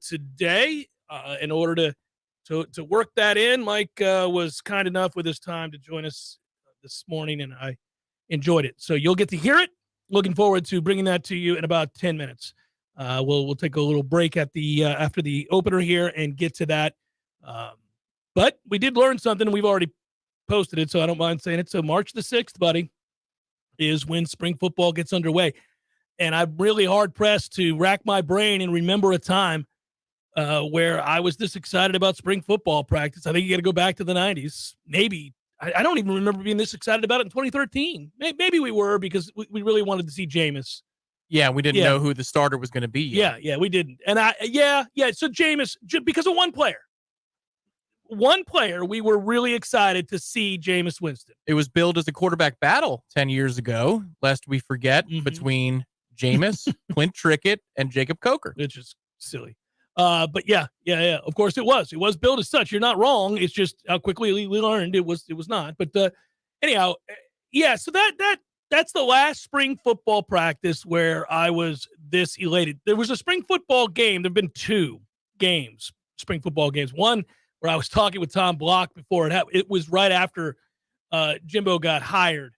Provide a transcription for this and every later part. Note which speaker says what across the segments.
Speaker 1: today in order to work that in. Mike was kind enough with his time to join us this morning, and I enjoyed it. So you'll get to hear it. Looking forward to bringing that to you in about 10 minutes. We'll take a little break at the after the opener here and get to that. But we did learn something, and we've already posted it, so I don't mind saying it. So March the 6th, buddy, is when spring football gets underway. And I'm really hard-pressed to rack my brain and remember a time where I was this excited about spring football practice. I think you got to go back to the 90s. Maybe. I don't even remember being this excited about it in 2013. Maybe we were because we really wanted to see Jameis.
Speaker 2: Yeah, we didn't know who the starter was going to be yet.
Speaker 1: Yeah, we didn't. And so Jameis, because of one player. One player, we were really excited to see Jameis Winston.
Speaker 2: It was billed as a quarterback battle 10 years ago, lest we forget, between Jameis, Clint Trickett, and Jacob Coker.
Speaker 1: Which is silly. But yeah. Of course it was. It was billed as such. You're not wrong. It's just how quickly we learned it was not. But anyhow, so that's the last spring football practice where I was this elated. There was a spring football game. There have been two spring football games. One where I was talking with Tom Block before it happened. It was right after Jimbo got hired,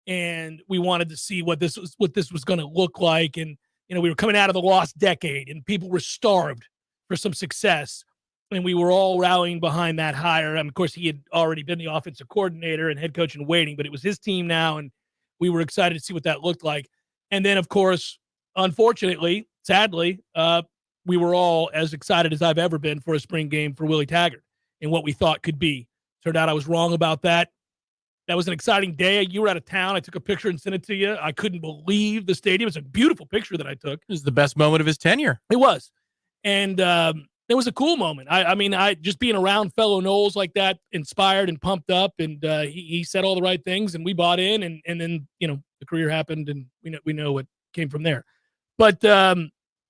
Speaker 1: and we wanted to see what this was going to look like. And we were coming out of the lost decade, and people were starved for some success, and we were all rallying behind that hire. And of course, he had already been the offensive coordinator and head coach in waiting, but it was his team now, and we were excited to see what that looked like. And then, of course, unfortunately, sadly, we were all as excited as I've ever been for a spring game for Willie Taggart and what we thought could be. Turned out I was wrong about that. That was an exciting day. You were out of town. I took a picture and sent it to you. I couldn't believe the stadium. It's a beautiful picture that I took.
Speaker 2: It was the best moment of his tenure.
Speaker 1: It was. And it was a cool moment. I just being around fellow Noles like that, inspired and pumped up, and he said all the right things, and we bought in, and then the career happened, and we know what came from there. But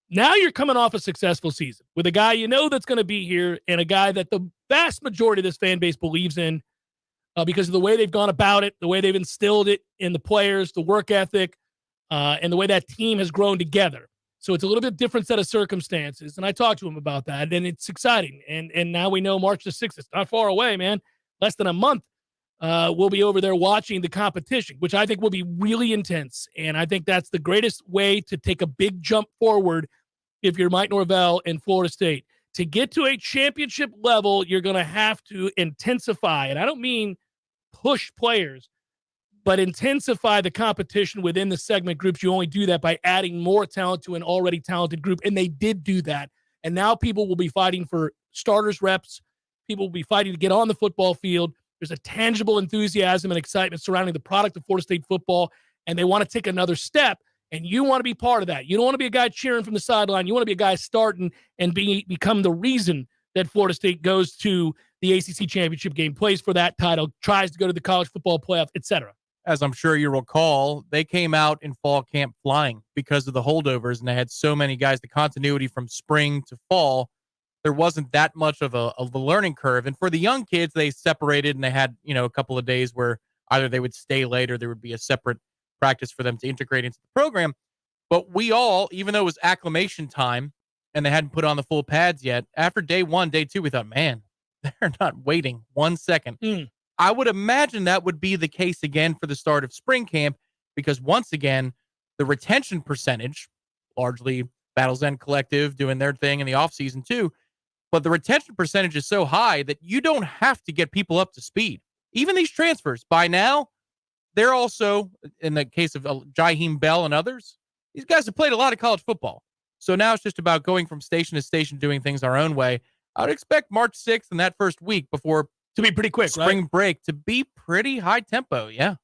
Speaker 1: now you're coming off a successful season with a guy that's going to be here, and a guy that the vast majority of this fan base believes in because of the way they've gone about it, the way they've instilled it in the players, the work ethic, and the way that team has grown together. So it's a little bit different set of circumstances, and I talked to him about that, and it's exciting. And now we know March the 6th. It's not far away, man. Less than a month. We'll be over there watching the competition, which I think will be really intense. And I think that's the greatest way to take a big jump forward if you're Mike Norvell and Florida State. To get to a championship level, you're going to have to intensify. And I don't mean push players, but intensify the competition within the segment groups. You only do that by adding more talent to an already talented group. And they did do that. And now people will be fighting for starters reps. People will be fighting to get on the football field. There's a tangible enthusiasm and excitement surrounding the product of Florida State football, and they want to take another step, and you want to be part of that. You don't want to be a guy cheering from the sideline. You want to be a guy starting and become the reason that Florida State goes to the ACC championship game, plays for that title, tries to go to the college football playoff, etc.
Speaker 2: As I'm sure you recall, they came out in fall camp flying because of the holdovers, and they had so many guys, the continuity from spring to fall. There wasn't that much of a learning curve. And for the young kids, they separated, and they had, a couple of days where either they would stay late or there would be a separate practice for them to integrate into the program. But we all, even though it was acclimation time and they hadn't put on the full pads yet, after day one, day two, we thought, man, they're not waiting 1 second. I would imagine that would be the case again for the start of spring camp, because once again, the retention percentage, largely Battle's End Collective doing their thing in the offseason too, but the retention percentage is so high that you don't have to get people up to speed. Even these transfers, by now, they're also, in the case of Jaheim Bell and others, these guys have played a lot of college football. So now it's just about going from station to station, doing things our own way. I would expect March 6th and that first week before
Speaker 1: to be pretty quick,
Speaker 2: spring break to be pretty high tempo. Yeah.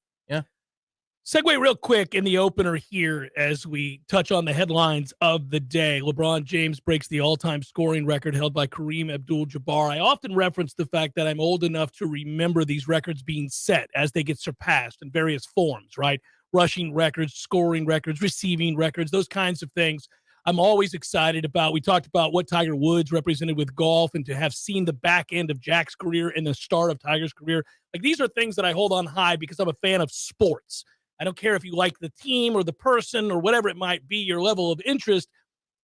Speaker 1: Segue real quick in the opener here as we touch on the headlines of the day. LeBron James breaks the all-time scoring record held by Kareem Abdul-Jabbar. I often reference the fact that I'm old enough to remember these records being set as they get surpassed in various forms, right? Rushing records, scoring records, receiving records, those kinds of things. I'm always excited about. We talked about what Tiger Woods represented with golf, and to have seen the back end of Jack's career and the start of Tiger's career. Like, these are things that I hold on high because I'm a fan of sports. I don't care if you like the team or the person or whatever it might be, your level of interest.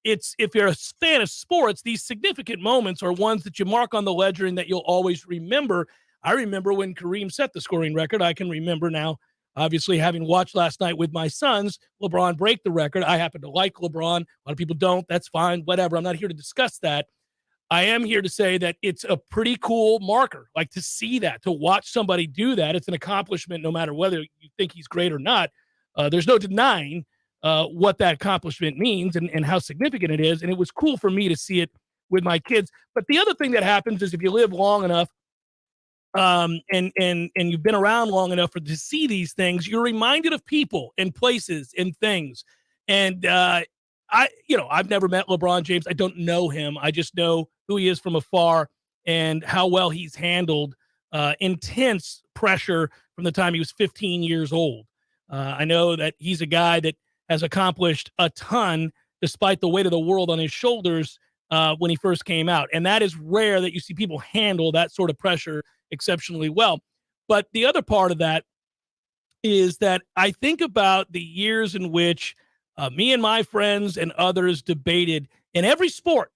Speaker 1: if you're a fan of sports, these significant moments are ones that you mark on the ledger and that you'll always remember. I remember when Kareem set the scoring record. I can remember now, obviously, having watched last night with my sons, LeBron break the record. I happen to like LeBron. A lot of people don't. That's fine. Whatever. I'm not here to discuss that. I am here to say that it's a pretty cool marker, like to see that, to watch somebody do that. It's an accomplishment no matter whether you think he's great or not. There's no denying what that accomplishment means and how significant it is. And it was cool for me to see it with my kids. But the other thing that happens is if you live long enough and you've been around long enough to see these things, you're reminded of people and places and things. And I've never met LeBron James. I don't know him. I just know who he is from afar and how well he's handled intense pressure from the time he was 15 years old. I know that he's a guy that has accomplished a ton despite the weight of the world on his shoulders when he first came out. And that is rare that you see people handle that sort of pressure exceptionally well. But the other part of that is that I think about the years in which me and my friends and others debated in every sport.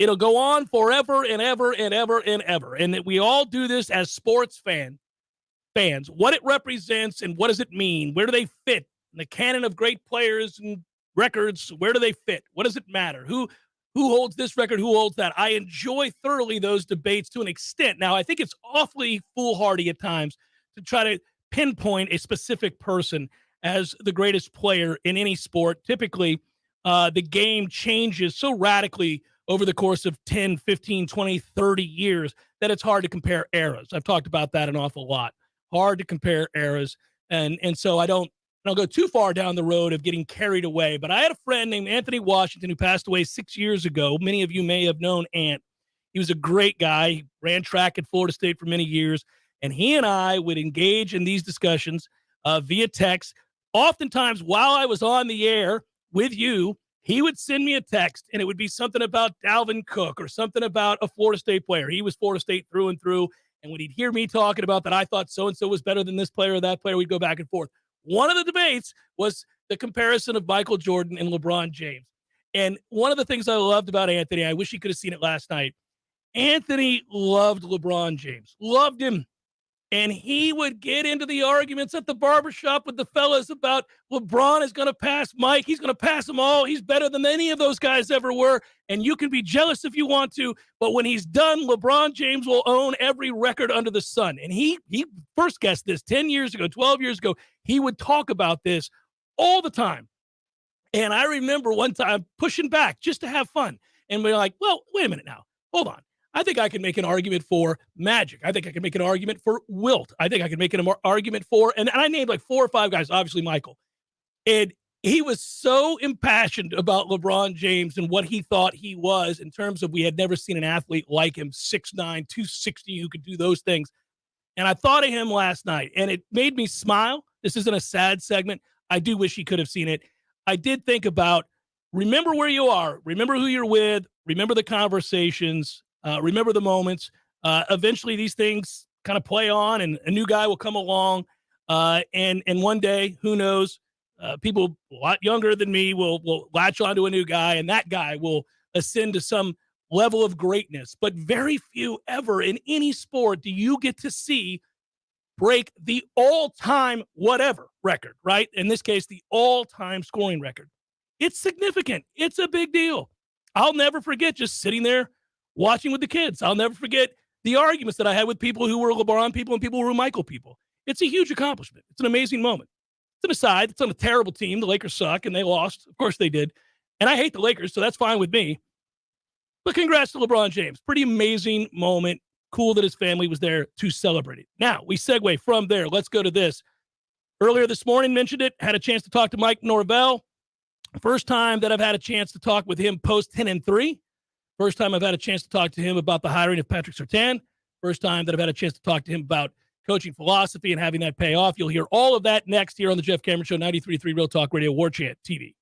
Speaker 1: It'll go on forever and ever and ever and ever. And that we all do this as sports fans, what it represents and what does it mean? Where do they fit in the canon of great players and records? Where do they fit? What does it matter? Who holds this record? Who holds that? I enjoy thoroughly those debates to an extent. Now, I think it's awfully foolhardy at times to try to pinpoint a specific person as the greatest player in any sport. Typically, the game changes so radically over the course of 10, 15, 20, 30 years that it's hard to compare eras. I've talked about that an awful lot. Hard to compare eras. And so I don't go too far down the road of getting carried away. But I had a friend named Anthony Washington who passed away 6 years ago. Many of you may have known Ant. He was a great guy. He ran track at Florida State for many years. And he and I would engage in these discussions via text. Oftentimes, while I was on the air with you, he would send me a text, and it would be something about Dalvin Cook or something about a Florida State player. He was Florida State through and through. And when he'd hear me talking about that, I thought so-and-so was better than this player or that player, we'd go back and forth. One of the debates was the comparison of Michael Jordan and LeBron James. And one of the things I loved about Anthony, I wish he could have seen it last night, Anthony loved LeBron James, loved him. And he would get into the arguments at the barbershop with the fellas about LeBron is going to pass Mike. He's going to pass them all. He's better than any of those guys ever were. And you can be jealous if you want to. But when he's done, LeBron James will own every record under the sun. And he first guessed this 10 years ago, 12 years ago. He would talk about this all the time. And I remember one time pushing back just to have fun. And we're like, well, wait a minute now. Hold on. I think I can make an argument for Magic. I think I can make an argument for Wilt. I think I can make an argument for, and I named like 4 or 5 guys, obviously Michael. And he was so impassioned about LeBron James and what he thought he was in terms of we had never seen an athlete like him, 6'9", 260, who could do those things. And I thought of him last night, and it made me smile. This isn't a sad segment. I do wish he could have seen it. I did think about, remember where you are, remember who you're with, remember the conversations, remember the moments. Eventually, these things kind of play on, and a new guy will come along. And one day, who knows? People a lot younger than me will latch onto a new guy, and that guy will ascend to some level of greatness. But very few ever in any sport do you get to see break the all-time whatever record, right? In this case, the all-time scoring record. It's significant. It's a big deal. I'll never forget just sitting there watching with the kids. I'll never forget the arguments that I had with people who were LeBron people and people who were Michael people. It's a huge accomplishment. It's an amazing moment. It's an aside. It's on a terrible team. The Lakers suck, and they lost. Of course they did. And I hate the Lakers, so that's fine with me. But congrats to LeBron James. Pretty amazing moment. Cool that his family was there to celebrate it. Now, we segue from there. Let's go to this. Earlier this morning, mentioned it, had a chance to talk to Mike Norvell. First time that I've had a chance to talk with him post 10-3. First time I've had a chance to talk to him about the hiring of Patrick Surtain. First time that I've had a chance to talk to him about coaching philosophy and having that pay off. You'll hear all of that next here on the Jeff Cameron Show, 93.3 Real Talk Radio, Warchant TV.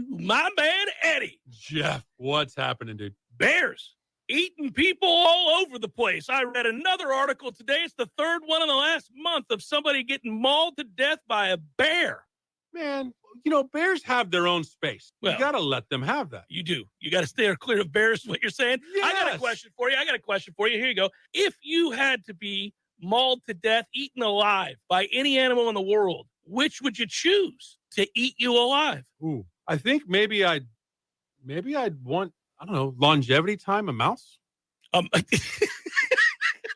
Speaker 1: My man, Eddie.
Speaker 3: Jeff, what's happening, dude?
Speaker 1: Bears eating people all over the place. I read another article today. It's the third one in the last month of somebody getting mauled to death by a bear.
Speaker 3: Man, Bears have their own space.
Speaker 1: Well,
Speaker 3: you got to let them have that.
Speaker 1: You do. You got to stay clear of bears, is what you're saying?
Speaker 3: Yes.
Speaker 1: I got a question for you. Here you go. If you had to be mauled to death, eaten alive by any animal in the world, which would you choose to eat you alive?
Speaker 3: Ooh, I think maybe I'd want, I don't know, longevity time, a mouse.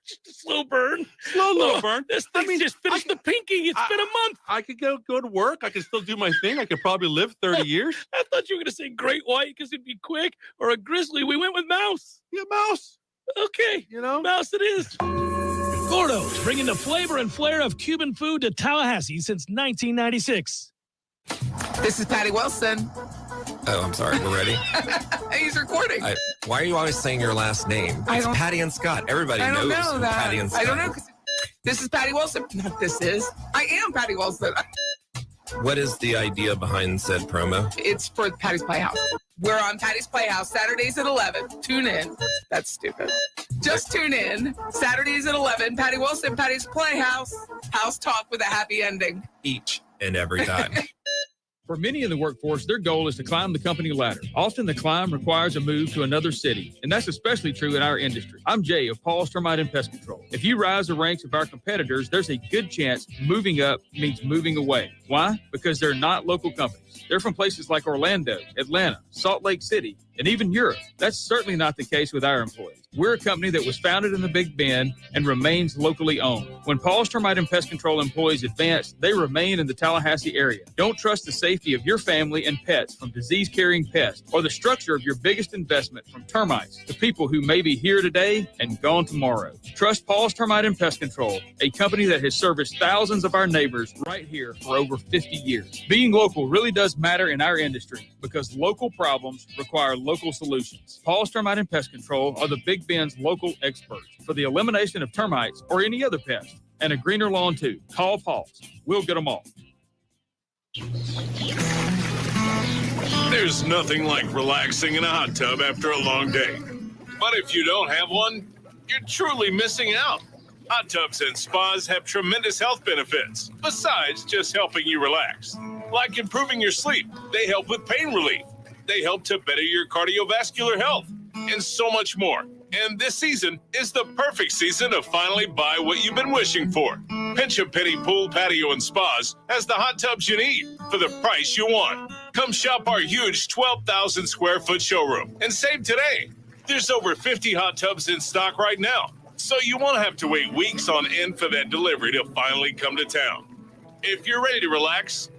Speaker 1: Just a slow burn.
Speaker 3: Slow little burn.
Speaker 1: This thing just finished the pinking. It's been a month.
Speaker 3: I could go to work. I could still do my thing. I could probably live 30 years.
Speaker 1: I thought you were going to say great white because it'd be quick, or a grizzly. We went with mouse.
Speaker 3: Yeah, mouse.
Speaker 1: Okay. Mouse it is. Gordo's, bringing the flavor and flair of Cuban food to Tallahassee since 1996.
Speaker 4: This is Patty Wilson.
Speaker 5: Oh, I'm sorry. We're ready.
Speaker 4: He's recording.
Speaker 5: Why are you always saying your last name? It's Patty and Scott. Everybody knows Patty and Scott.
Speaker 4: I don't know. This is Patty Wilson. Not this is. I am Patty Wilson.
Speaker 5: What is the idea behind said promo?
Speaker 4: It's for Patty's Playhouse. We're on Patty's Playhouse Saturdays at 11. Tune in. That's stupid. Just tune in. Saturdays at 11. Patty Wilson, Patty's Playhouse. House talk with a happy ending.
Speaker 5: Each and every time.
Speaker 6: For many in the workforce, their goal is to climb the company ladder. Often the climb requires a move to another city, and that's especially true in our industry. I'm Jay of Paul's Termite and Pest Control. If you rise the ranks of our competitors, there's a good chance moving up means moving away. Why? Because they're not local companies. They're from places like Orlando, Atlanta, Salt Lake City, and even Europe. That's certainly not the case with our employees. We're a company that was founded in the Big Bend and remains locally owned. When Paul's Termite and Pest Control employees advance, they remain in the Tallahassee area. Don't trust the safety of your family and pets from disease-carrying pests, or the structure of your biggest investment from termites to people who may be here today and gone tomorrow. Trust Paul's Termite and Pest Control, a company that has serviced thousands of our neighbors right here for over 50 years. Being local really does matter in our industry because local problems require local solutions. Paul's Termite and Pest Control are the Big Bend's local experts for the elimination of termites or any other pest, and a greener lawn too. Call Paul's. We'll get them all.
Speaker 7: There's nothing like relaxing in a hot tub after a long day. But if you don't have one, you're truly missing out. Hot tubs and spas have tremendous health benefits, besides just helping you relax. Like improving your sleep, they help with pain relief. They help to better your cardiovascular health, and so much more. And this season is the perfect season to finally buy what you've been wishing for. Pinch a Penny Pool, Patio, and Spas has the hot tubs you need for the price you want. Come shop our huge 12,000 square foot showroom and save today. There's over 50 hot tubs in stock right now, so you won't have to wait weeks on end for that delivery to finally come to town. If you're ready to relax,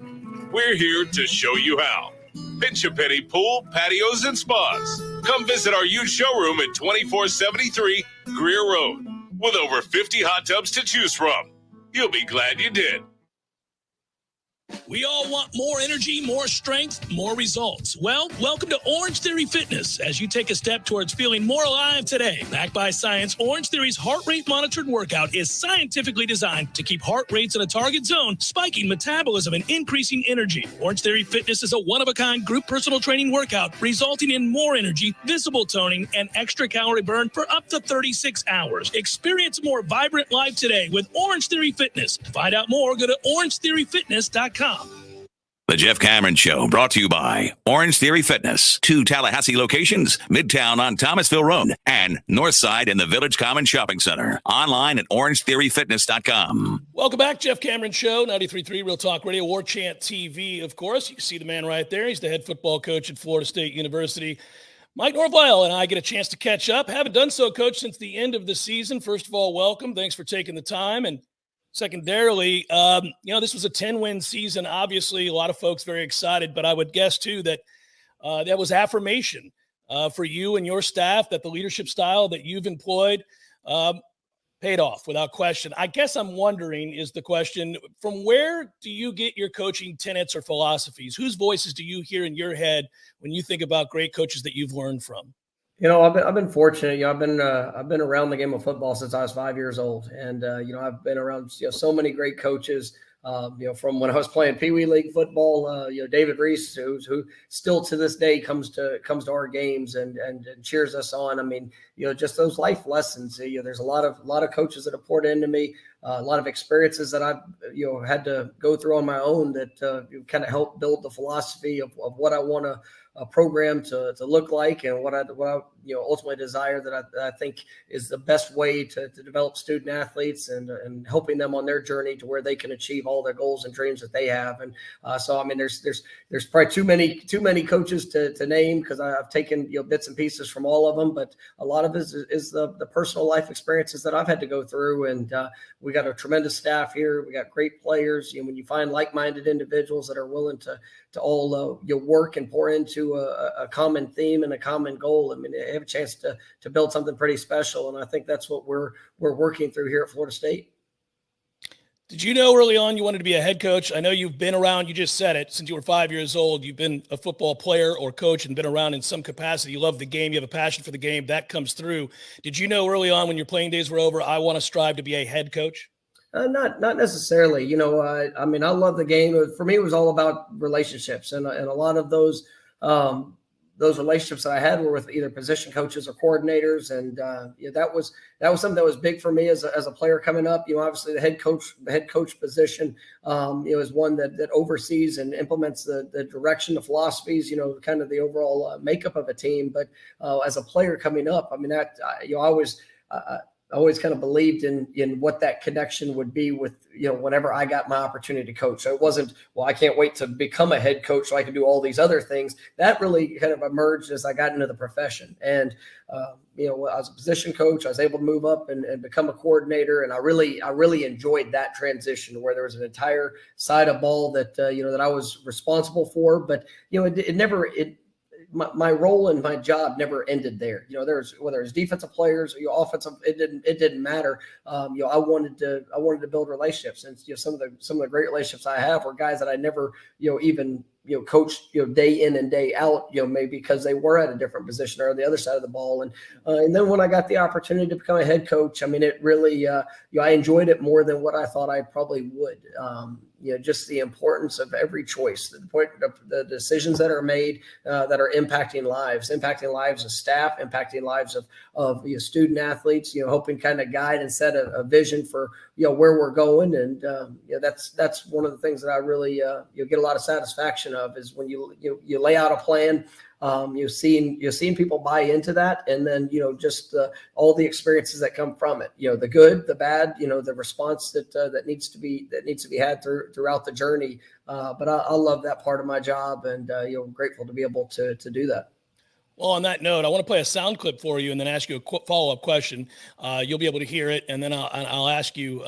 Speaker 7: we're here to show you how. Pinch a Penny Pool, Patios, and Spas. Come visit our huge showroom at 2473 Greer Road with over 50 hot tubs to choose from. You'll be glad you did.
Speaker 1: We all want more energy, more strength, more results. Well, welcome to Orange Theory Fitness as you take a step towards feeling more alive today. Backed by science, Orange Theory's heart rate monitored workout is scientifically designed to keep heart rates in a target zone, spiking metabolism and increasing energy. Orange Theory Fitness is a one-of-a-kind group personal training workout resulting in more energy, visible toning, and extra calorie burn for up to 36 hours. Experience a more vibrant life today with Orange Theory Fitness. To find out more, go to orangetheoryfitness.com.
Speaker 8: The Jeff Cameron Show, brought to you by Orange Theory Fitness. 2 Tallahassee locations, Midtown on Thomasville Road and Northside in the Village Common Shopping Center. Online at orangetheoryfitness.com.
Speaker 1: Welcome back, Jeff Cameron Show, 93.3 Real Talk Radio, Warchant TV, of course. You can see the man right there. He's the head football coach at Florida State University. Mike Norvell and I get a chance to catch up. Haven't done so, Coach, since the end of the season. First of all, welcome. Thanks for taking the time. And secondarily, this was a 10-win season. Obviously, a lot of folks very excited, but I would guess, too, that that was affirmation for you and your staff, that the leadership style that you've employed paid off without question. I guess I'm wondering is the question, from where do you get your coaching tenets or philosophies? Whose voices do you hear in your head when you think about great coaches that you've learned from?
Speaker 9: I've been fortunate. I've been around the game of football since I was 5 years old, and I've been around so many great coaches, from when I was playing Pee Wee League football, David Reese, who still to this day comes to our games and cheers us on. I mean, just those life lessons. There's a lot of coaches that have poured into me, a lot of experiences that I've had to go through on my own that kind of help build the philosophy of what I want a program to look like, and what I ultimately desire that I think is the best way to develop student athletes and helping them on their journey to where they can achieve all their goals and dreams that they have. And so I mean, there's probably too many coaches to name, because I've taken bits and pieces from all of them, but a lot of it is the personal life experiences that I've had to go through. And we got a tremendous staff here. We got great players. When you find like-minded individuals that are willing to all work and pour into a common theme and a common goal, I mean, they have a chance to build something pretty special. And I think that's what we're working through here at Florida State.
Speaker 1: Did you know early on you wanted to be a head coach? I know you've been around, you just said it, since you were 5 years old. You've been a football player or coach and been around in some capacity. You love the game. You have a passion for the game. That comes through. Did you know early on when your playing days were over, I want to strive to be a head coach?
Speaker 9: Not necessarily. I mean, I love the game. For me, it was all about relationships, and a lot of those relationships that I had were with either position coaches or coordinators, and that was something that was big for me as a player coming up. Obviously the head coach position is one that oversees and implements the direction, the philosophies, kind of the overall makeup of a team. But as a player coming up, I mean, I always kind of believed in what that connection would be with, whenever I got my opportunity to coach. So it wasn't, well, I can't wait to become a head coach so I can do all these other things. That really kind of emerged as I got into the profession. And, as a position coach, I was able to move up and become a coordinator. And I really enjoyed that transition, where there was an entire side of ball that, that I was responsible for. But, my role and my job never ended there. There's, whether it's defensive players or offensive, it didn't matter. I wanted to build relationships, and some of the great relationships I have were guys that I never even coached day in and day out, maybe because they were at a different position or the other side of the ball. And then when I got the opportunity to become a head coach, I mean, it really I enjoyed it more than what I thought I probably would. Just the importance of every choice, the decisions that are made that are impacting lives of staff, impacting lives of student athletes, helping kind of guide and set a vision for, where we're going. And that's one of the things that I really get a lot of satisfaction of, is when you lay out a plan. You're seeing people buy into that, and then just all the experiences that come from it. The good, the bad. The response that needs to be had throughout the journey. But I love that part of my job, and I'm grateful to be able to do that.
Speaker 1: Well, on that note, I want to play a sound clip for you and then ask you a follow-up question. You'll be able to hear it, and then I'll ask you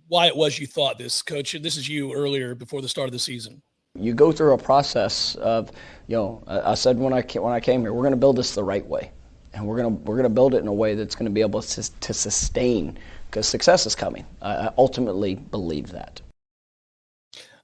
Speaker 1: why it was you thought this. Coach, this is you earlier before the start of the season.
Speaker 10: You go through a process of, I said when I came here, we're going to build this the right way, and we're going to build it in a way that's going to be able to sustain, because success is coming. I ultimately believe that.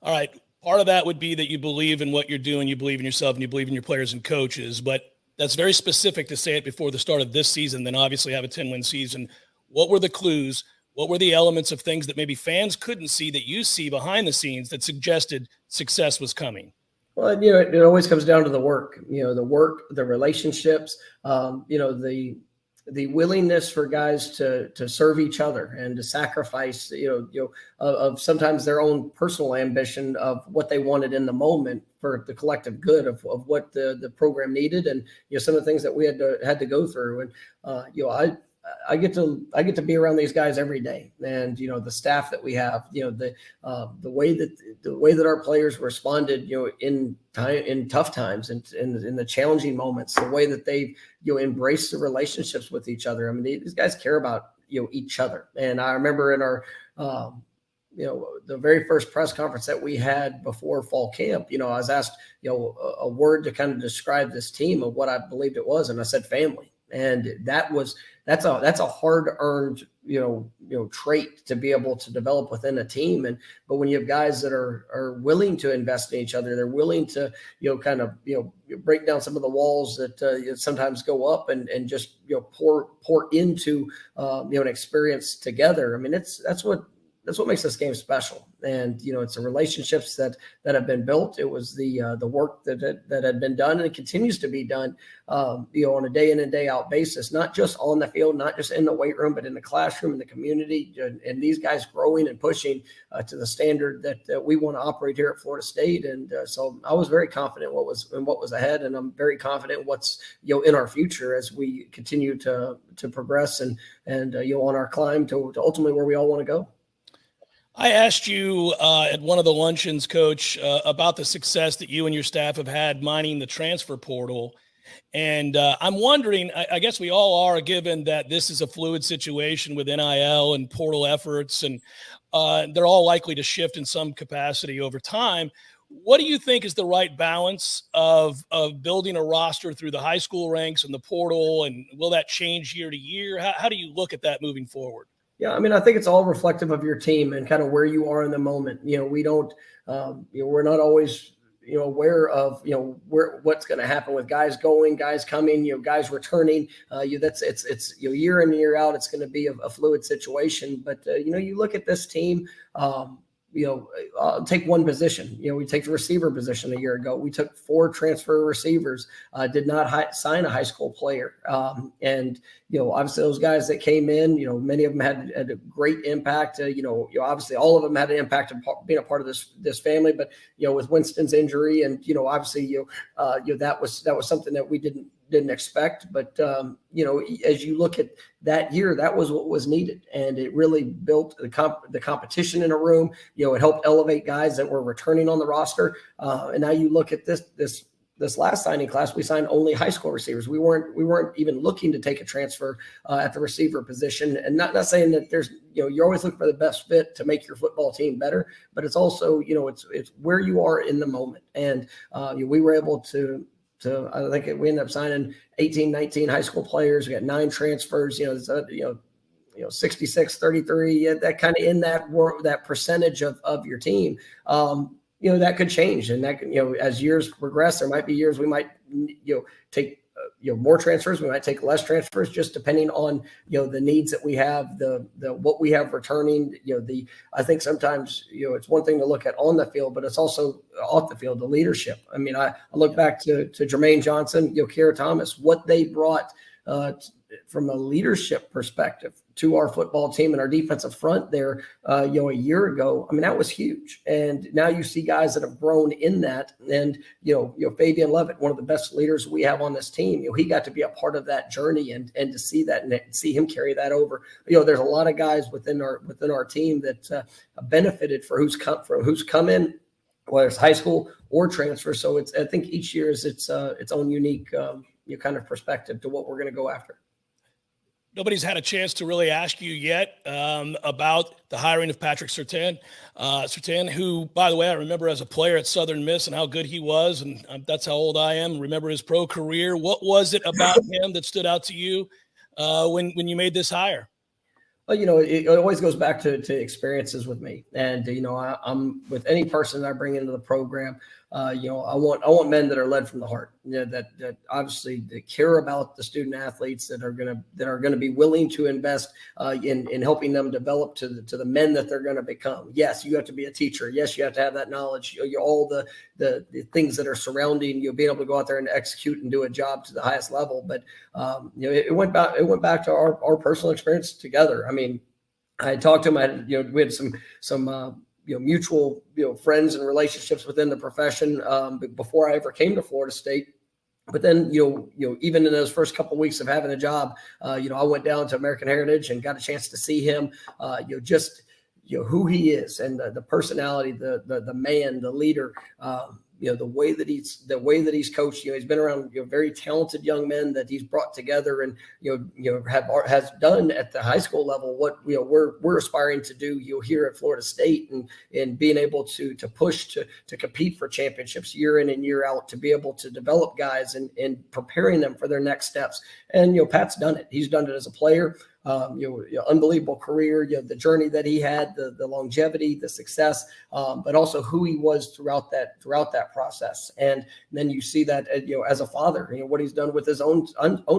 Speaker 1: All right. Part of that would be that you believe in what you're doing, you believe in yourself, and you believe in your players and coaches. But that's very specific to say it before the start of this season. Then obviously have a 10-win season. What were the clues? What were the elements of things that maybe fans couldn't see that you see behind the scenes that suggested success was coming?
Speaker 9: Well, it always comes down to the work, the relationships, the willingness for guys to serve each other and to sacrifice, of sometimes their own personal ambition of what they wanted in the moment for the collective good of what the program needed. And, some of the things that we had to go through. And, I get to be around these guys every day, and the staff that we have, the way that our players responded, in tough times and in the challenging moments, the way that they embrace the relationships with each other. I mean, these guys care about each other. And I remember in our the very first press conference that we had before fall camp, I was asked a word to kind of describe this team of what I believed it was, and I said family. And that's a hard-earned, trait to be able to develop within a team. But when you have guys that are willing to invest in each other, they're willing to, break down some of the walls that sometimes go up and pour into, an experience together. I mean, that's what this game special. And, it's the relationships that have been built. It was the work that had been done, and it continues to be done, on a day in and day out basis, not just on the field, not just in the weight room, but in the classroom, in the community, and these guys growing and pushing to the standard that we want to operate here at Florida State. And so I was very confident what was ahead, and I'm very confident what's in our future as we continue to progress and on our climb to ultimately where we all want to go.
Speaker 1: I asked you at one of the luncheons, Coach, about the success that you and your staff have had mining the transfer portal. And I'm wondering, I guess we all are, given that this is a fluid situation with NIL and portal efforts, and they're all likely to shift in some capacity over time. What do you think is the right balance of building a roster through the high school ranks and the portal? And will that change year to year? How do you look at that moving forward?
Speaker 9: Yeah, I mean, I think it's all reflective of your team and kind of where you are in the moment. We don't, we're not always, aware of, what's going to happen with guys going, guys coming, guys returning. It's year in and year out, it's going to be a fluid situation. But, you look at this team, take one position. We take the receiver position a year ago. We took 4 transfer receivers, did not sign a high school player. And, obviously those guys that came in, many of them had a great impact. Obviously all of them had an impact of being a part of this family. But, with Winston's injury and, obviously, that was something that we didn't expect. But, as you look at that year, that was what was needed. And it really built the competition in a room. It helped elevate guys that were returning on the roster. And now you look at this last signing class, we signed only high school receivers. We weren't even looking to take a transfer at the receiver position. And not saying that there's, you're always looking for the best fit to make your football team better, but it's also, it's where you are in the moment. And we were able to I think we ended up signing 18, 19 high school players. We got 9 transfers, 66, 33, that kind of in that percentage of your team. That could change. And that can, as years progress, there might be years we might, take, more transfers. We might take less transfers, just depending on, the needs that we have, the what we have returning, I think sometimes, it's one thing to look at on the field, but it's also off the field, the leadership. I mean, I look back to Jermaine Johnson, Kiera Thomas, what they brought from a leadership perspective to our football team and our defensive front there, a year ago. I mean, that was huge. And now you see guys that have grown in that. And, Fabian Levitt, one of the best leaders we have on this team, he got to be a part of that journey and to see that and see him carry that over. There's a lot of guys within our team that benefited for who's come in, whether it's high school or transfer. So I think each year is its own unique, kind of perspective to what we're going to go after.
Speaker 1: Nobody's had a chance to really ask you yet about the hiring of Patrick Surtain. Surtain, who, by the way, I remember as a player at Southern Miss and how good he was, and that's how old I am. Remember his pro career. What was it about him that stood out to you when you made this hire?
Speaker 9: Well, it always goes back to experiences with me. And, I'm with any person that I bring into the program, I want men that are led from the heart, that obviously they care about the student athletes, that are going to be willing to invest in helping them develop to the men that they're going to become. Yes, you have to be a teacher. Yes, you have to have that knowledge. All the things that are surrounding you, being able to go out there and execute and do a job to the highest level. But it went back to our personal experience together. I mean, I talked to him. We had some mutual, friends and relationships within the profession before I ever came to Florida State. But then, even in those first couple of weeks of having a job, I went down to American Heritage and got a chance to see him, who he is and the personality, the man, the leader, the way that he's coached. He's been around very talented young men that he's brought together and has done at the high school level what we're aspiring to do here at Florida State, and being able to push to compete for championships year in and year out, to be able to develop guys and preparing them for their next steps. And Pat's done it. He's done it as a player. unbelievable career, the journey that he had, the longevity, the success, but also who he was throughout that process. And then you see that, as a father, what he's done with his own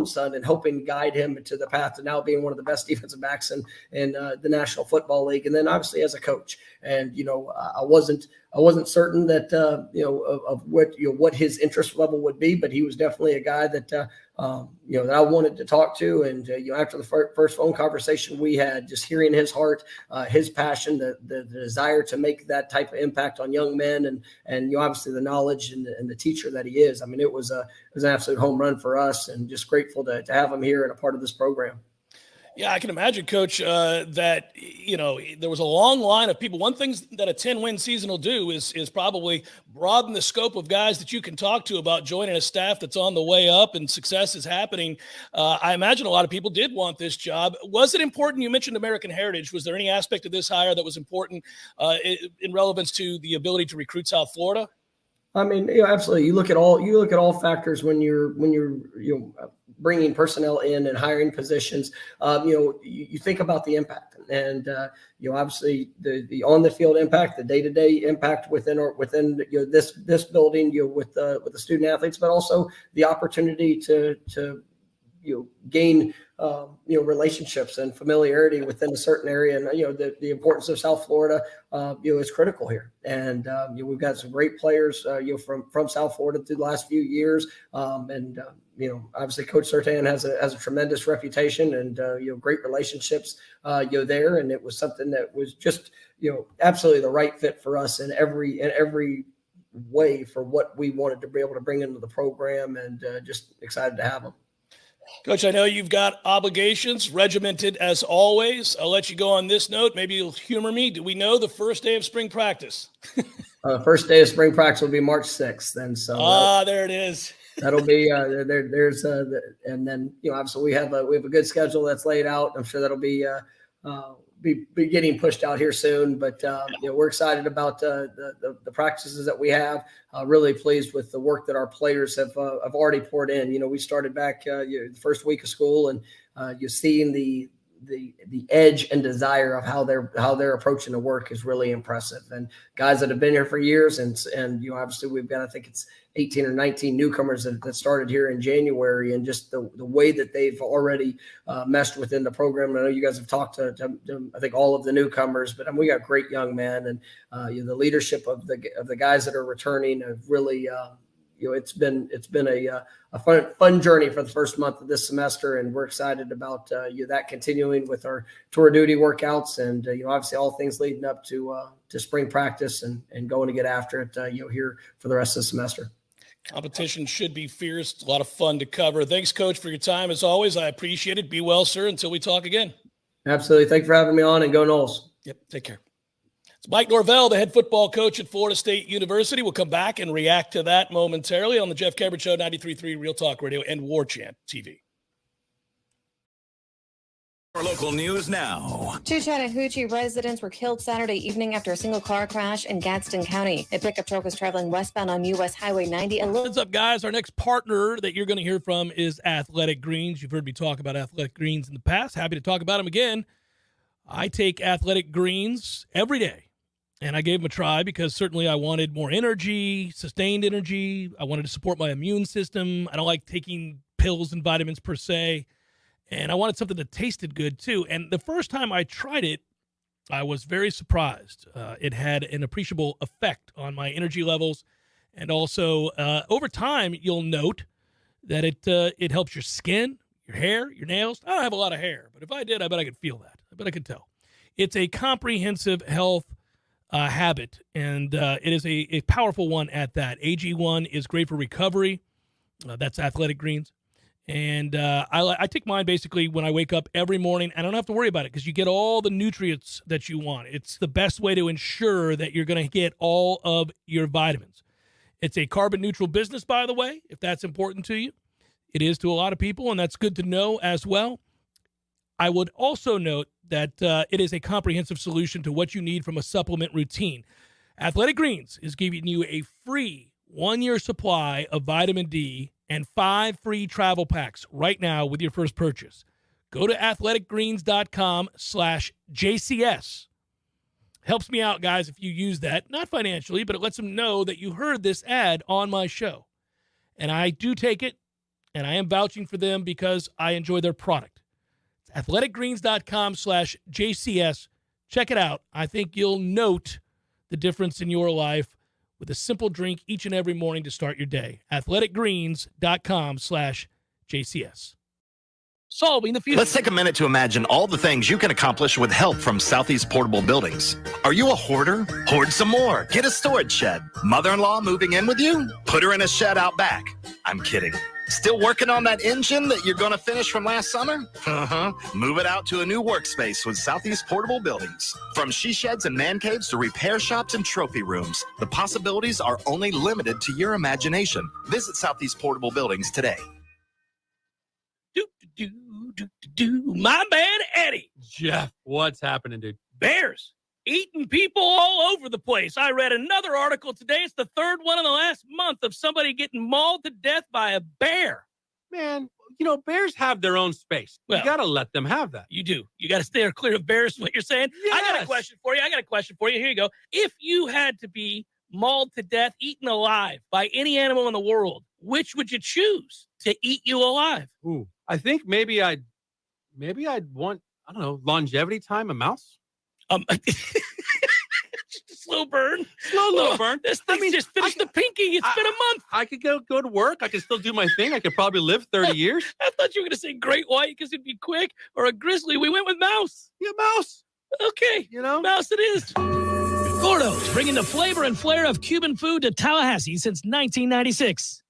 Speaker 9: son and helping guide him to the path to now being one of the best defensive backs in the National Football League. And then obviously as a coach, and I wasn't certain that of what his interest level would be, but he was definitely a guy that that I wanted to talk to. And after the first phone conversation we had, just hearing his heart, his passion, the desire to make that type of impact on young men, and obviously the knowledge and the teacher that he is. I mean, it was an absolute home run for us, and just grateful to have him here and a part of this program.
Speaker 1: Yeah, I can imagine, Coach, that, there was a long line of people. One thing that a 10-win season will do is probably broaden the scope of guys that you can talk to about joining a staff that's on the way up and success is happening. I imagine a lot of people did want this job. Was it important? You mentioned American Heritage. Was there any aspect of this hire that was important in relevance to the ability to recruit South Florida?
Speaker 9: I mean, absolutely. You look at all factors when you're bringing personnel in and hiring positions. You think about the impact, and obviously the on the field impact, the day-to-day impact within this building, with the student athletes, but also the opportunity to gain relationships and familiarity within a certain area. And the importance of South Florida is critical here. And we've got some great players from South Florida through the last few years. Obviously Coach Surtain has a tremendous reputation and great relationships there. And it was something that was just absolutely the right fit for us in every way for what we wanted to be able to bring into the program, and just excited to have them.
Speaker 1: Coach, I know you've got obligations, regimented as always. I'll let you go on this note. Maybe you'll humor me. Do we know the first day of spring practice?
Speaker 9: First day of spring practice will be March 6th. And so
Speaker 1: there it is.
Speaker 9: That'll be there's and then obviously we have a good schedule that's laid out. I'm sure that'll be getting pushed out here soon, but we're excited about the practices that we have. Really pleased with the work that our players have already poured in. We started back the first week of school, and you're seeing the edge and desire of how they're approaching the work is really impressive. And guys that have been here for years, and obviously we've got, I think it's 18 or 19 newcomers that started here in January, and just the way that they've already meshed within the program. I know you guys have talked to I think all of the newcomers, but we got great young men, and the leadership of the guys that are returning have really it's been a fun journey for the first month of this semester, and we're excited about that continuing with our tour of duty workouts, and obviously all things leading up to spring practice and going to get after it here for the rest of the semester.
Speaker 1: Competition should be fierce. A lot of fun to cover. Thanks, Coach, for your time as always. I appreciate it. Be well, sir, until we talk again.
Speaker 9: Absolutely. Thank you for having me on, and go Noles.
Speaker 1: Yep. Take care. It's Mike Norvell, the head football coach at Florida State University. We'll come back and react to that momentarily on the Jeff Cameron Show, 93.3 Real Talk Radio and Warchant TV.
Speaker 8: For local news now.
Speaker 11: 2 Chattahoochee residents were killed Saturday evening after a single car crash in Gadsden County. A pickup truck was traveling westbound on U.S. Highway 90.
Speaker 1: What's up, guys? Our next partner that you're going to hear from is Athletic Greens. You've heard me talk about Athletic Greens in the past. Happy to talk about them again. I take Athletic Greens every day, and I gave them a try because certainly I wanted more energy, sustained energy. I wanted to support my immune system. I don't like taking pills and vitamins per se. And I wanted something that tasted good, too. And the first time I tried it, I was very surprised. It had an appreciable effect on my energy levels. And also, over time, you'll note that it helps your skin, your hair, your nails. I don't have a lot of hair, but if I did, I bet I could feel that. I bet I could tell. It's a comprehensive health habit, and it is a powerful one at that. AG1 is great for recovery. That's Athletic Greens. And I take mine basically when I wake up every morning. I don't have to worry about it because you get all the nutrients that you want. It's the best way to ensure that you're going to get all of your vitamins. It's a carbon neutral business, by the way, if that's important to you. It is to a lot of people, and that's good to know as well. I would also note that it is a comprehensive solution to what you need from a supplement routine. Athletic Greens is giving you a free 1-year supply of vitamin D and 5 free travel packs right now with your first purchase. Go to athleticgreens.com/JCS. Helps me out, guys, if you use that. Not financially, but it lets them know that you heard this ad on my show. And I do take it, and I am vouching for them because I enjoy their product. It's athleticgreens.com/JCS. Check it out. I think you'll note the difference in your life with a simple drink each and every morning to start your day. athleticgreens.com/JCS. Solving the future.
Speaker 12: Let's take a minute to imagine all the things you can accomplish with help from Southeast Portable Buildings. Are you a hoarder? Hoard some more. Get a storage shed. Mother-in-law moving in with you? Put her in a shed out back. I'm kidding. Still working on that engine that you're going to finish from last summer? Move it out to a new workspace with Southeast Portable Buildings. From she sheds and man caves to repair shops and trophy rooms, the possibilities are only limited to your imagination. Visit Southeast Portable Buildings today.
Speaker 1: My man, Eddie.
Speaker 3: Jeff, what's happening, dude?
Speaker 1: Bears eating people all over the place. I read another article today. It's the third one in the last month of somebody getting mauled to death by a bear.
Speaker 3: Man, bears have their own space.
Speaker 1: Well,
Speaker 3: you got to let them have that.
Speaker 1: You do. You got to stay clear of bears, what you're saying.
Speaker 3: Yes.
Speaker 1: I got a question for you. Here you go. If you had to be mauled to death, eaten alive by any animal in the world, which would you choose to eat you alive?
Speaker 3: Ooh, I think maybe I'd want, I don't know, longevity time, a mouse.
Speaker 1: Slow burn.
Speaker 3: Slow little burn.
Speaker 1: This thing just finished the pinky. It's been a month.
Speaker 3: I could go to work. I could still do my thing. I could probably live 30 years.
Speaker 1: I thought you were going to say great white because it'd be quick, or a grizzly. We went with mouse.
Speaker 3: Yeah, mouse.
Speaker 1: Okay. Mouse it is.
Speaker 13: Gordo's, bringing the flavor and flair of Cuban food to Tallahassee since 1996.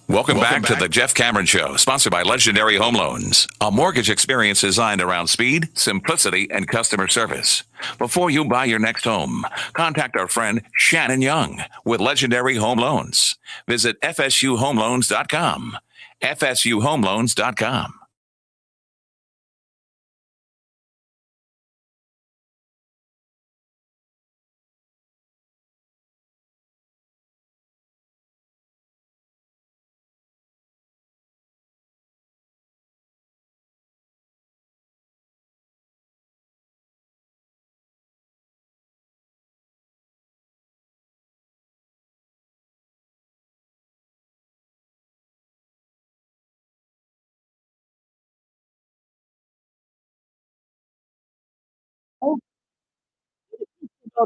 Speaker 8: Welcome back to the Jeff Cameron Show, sponsored by Legendary Home Loans, a mortgage experience designed around speed, simplicity, and customer service. Before you buy your next home, contact our friend Shannon Young with Legendary Home Loans. Visit FSUHomeLoans.com. FSUHomeLoans.com.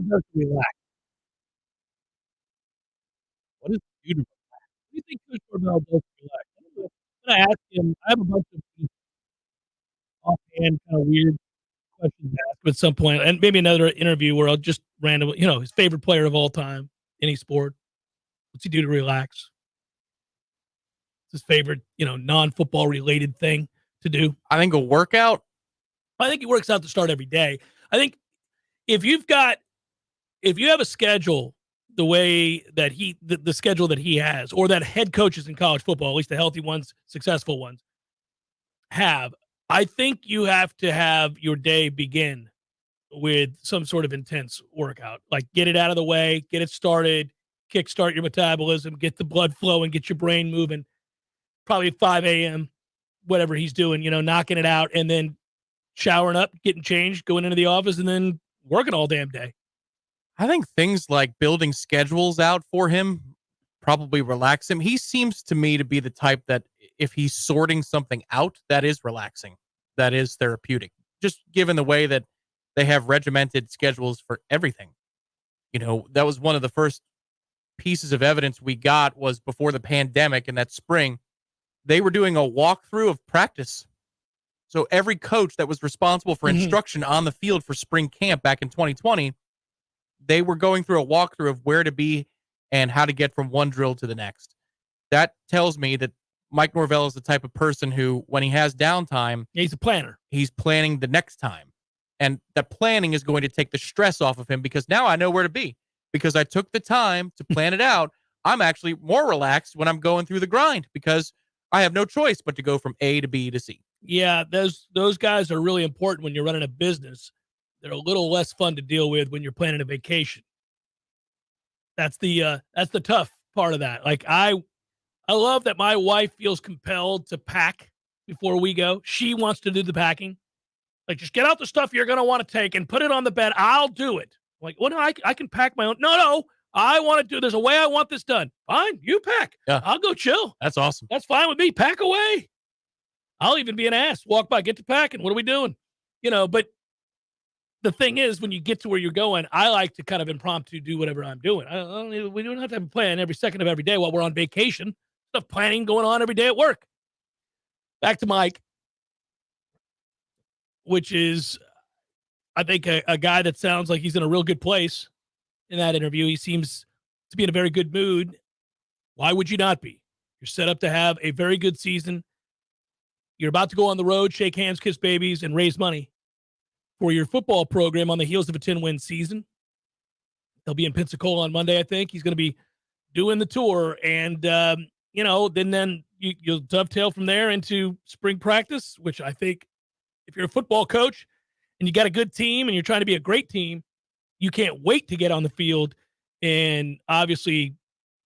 Speaker 1: Does relax. What is beautiful? What do you think Coach Norvell does to relax? I'm going to ask him. I have a bunch of offhand kind of weird questions to ask him at some point, and maybe another interview where I'll just randomly, his favorite player of all time, any sport. What's he do to relax? His favorite, non-football related thing to do.
Speaker 2: I think a workout.
Speaker 1: I think he works out to start every day. I think if you have a schedule the way that the schedule that he has, or that head coaches in college football, at least the healthy ones, successful ones, have, I think you have to have your day begin with some sort of intense workout. Like, get it out of the way, get it started, kickstart your metabolism, get the blood flowing, get your brain moving. Probably at 5 a.m., whatever he's doing, knocking it out, and then showering up, getting changed, going into the office, and then working all damn day.
Speaker 2: I think things like building schedules out for him probably relax him. He seems to me to be the type that if he's sorting something out, that is relaxing. That is therapeutic. Just given the way that they have regimented schedules for everything. That was one of the first pieces of evidence we got was before the pandemic in that spring. They were doing a walkthrough of practice. So every coach that was responsible for instruction on the field for spring camp back in 2020, they were going through a walkthrough of where to be and how to get from one drill to the next. That tells me that Mike Norvell is the type of person who, when he has downtime,
Speaker 1: he's a planner.
Speaker 2: He's planning the next time. And that planning is going to take the stress off of him because now I know where to be. Because I took the time to plan it out, I'm actually more relaxed when I'm going through the grind because I have no choice but to go from A to B to C.
Speaker 1: Yeah, those guys are really important when you're running a business. They're a little less fun to deal with when you're planning a vacation. That's the tough part of that. Like I love that my wife feels compelled to pack before we go. She wants to do the packing. Like, just get out the stuff you're going to want to take and put it on the bed. I'll do it. Like, well, no, I can pack my own. No, I want to do, there's a way I want this done. Fine, you pack.
Speaker 2: Yeah.
Speaker 1: I'll go chill.
Speaker 2: That's awesome.
Speaker 1: That's fine with me. Pack away. I'll even be an ass. Walk by, get to packing. What are we doing? But the thing is, when you get to where you're going, I like to kind of impromptu do whatever I'm doing. We don't have to have a plan every second of every day while we're on vacation. Stuff planning going on every day at work. Back to Mike, which is, I think, a guy that sounds like he's in a real good place in that interview. He seems to be in a very good mood. Why would you not be? You're set up to have a very good season. You're about to go on the road, shake hands, kiss babies, and raise money for your football program on the heels of a 10-win season. He'll be in Pensacola on Monday, I think. He's going to be doing the tour. And, then you'll dovetail from there into spring practice, which I think if you're a football coach and you got a good team and you're trying to be a great team, you can't wait to get on the field and obviously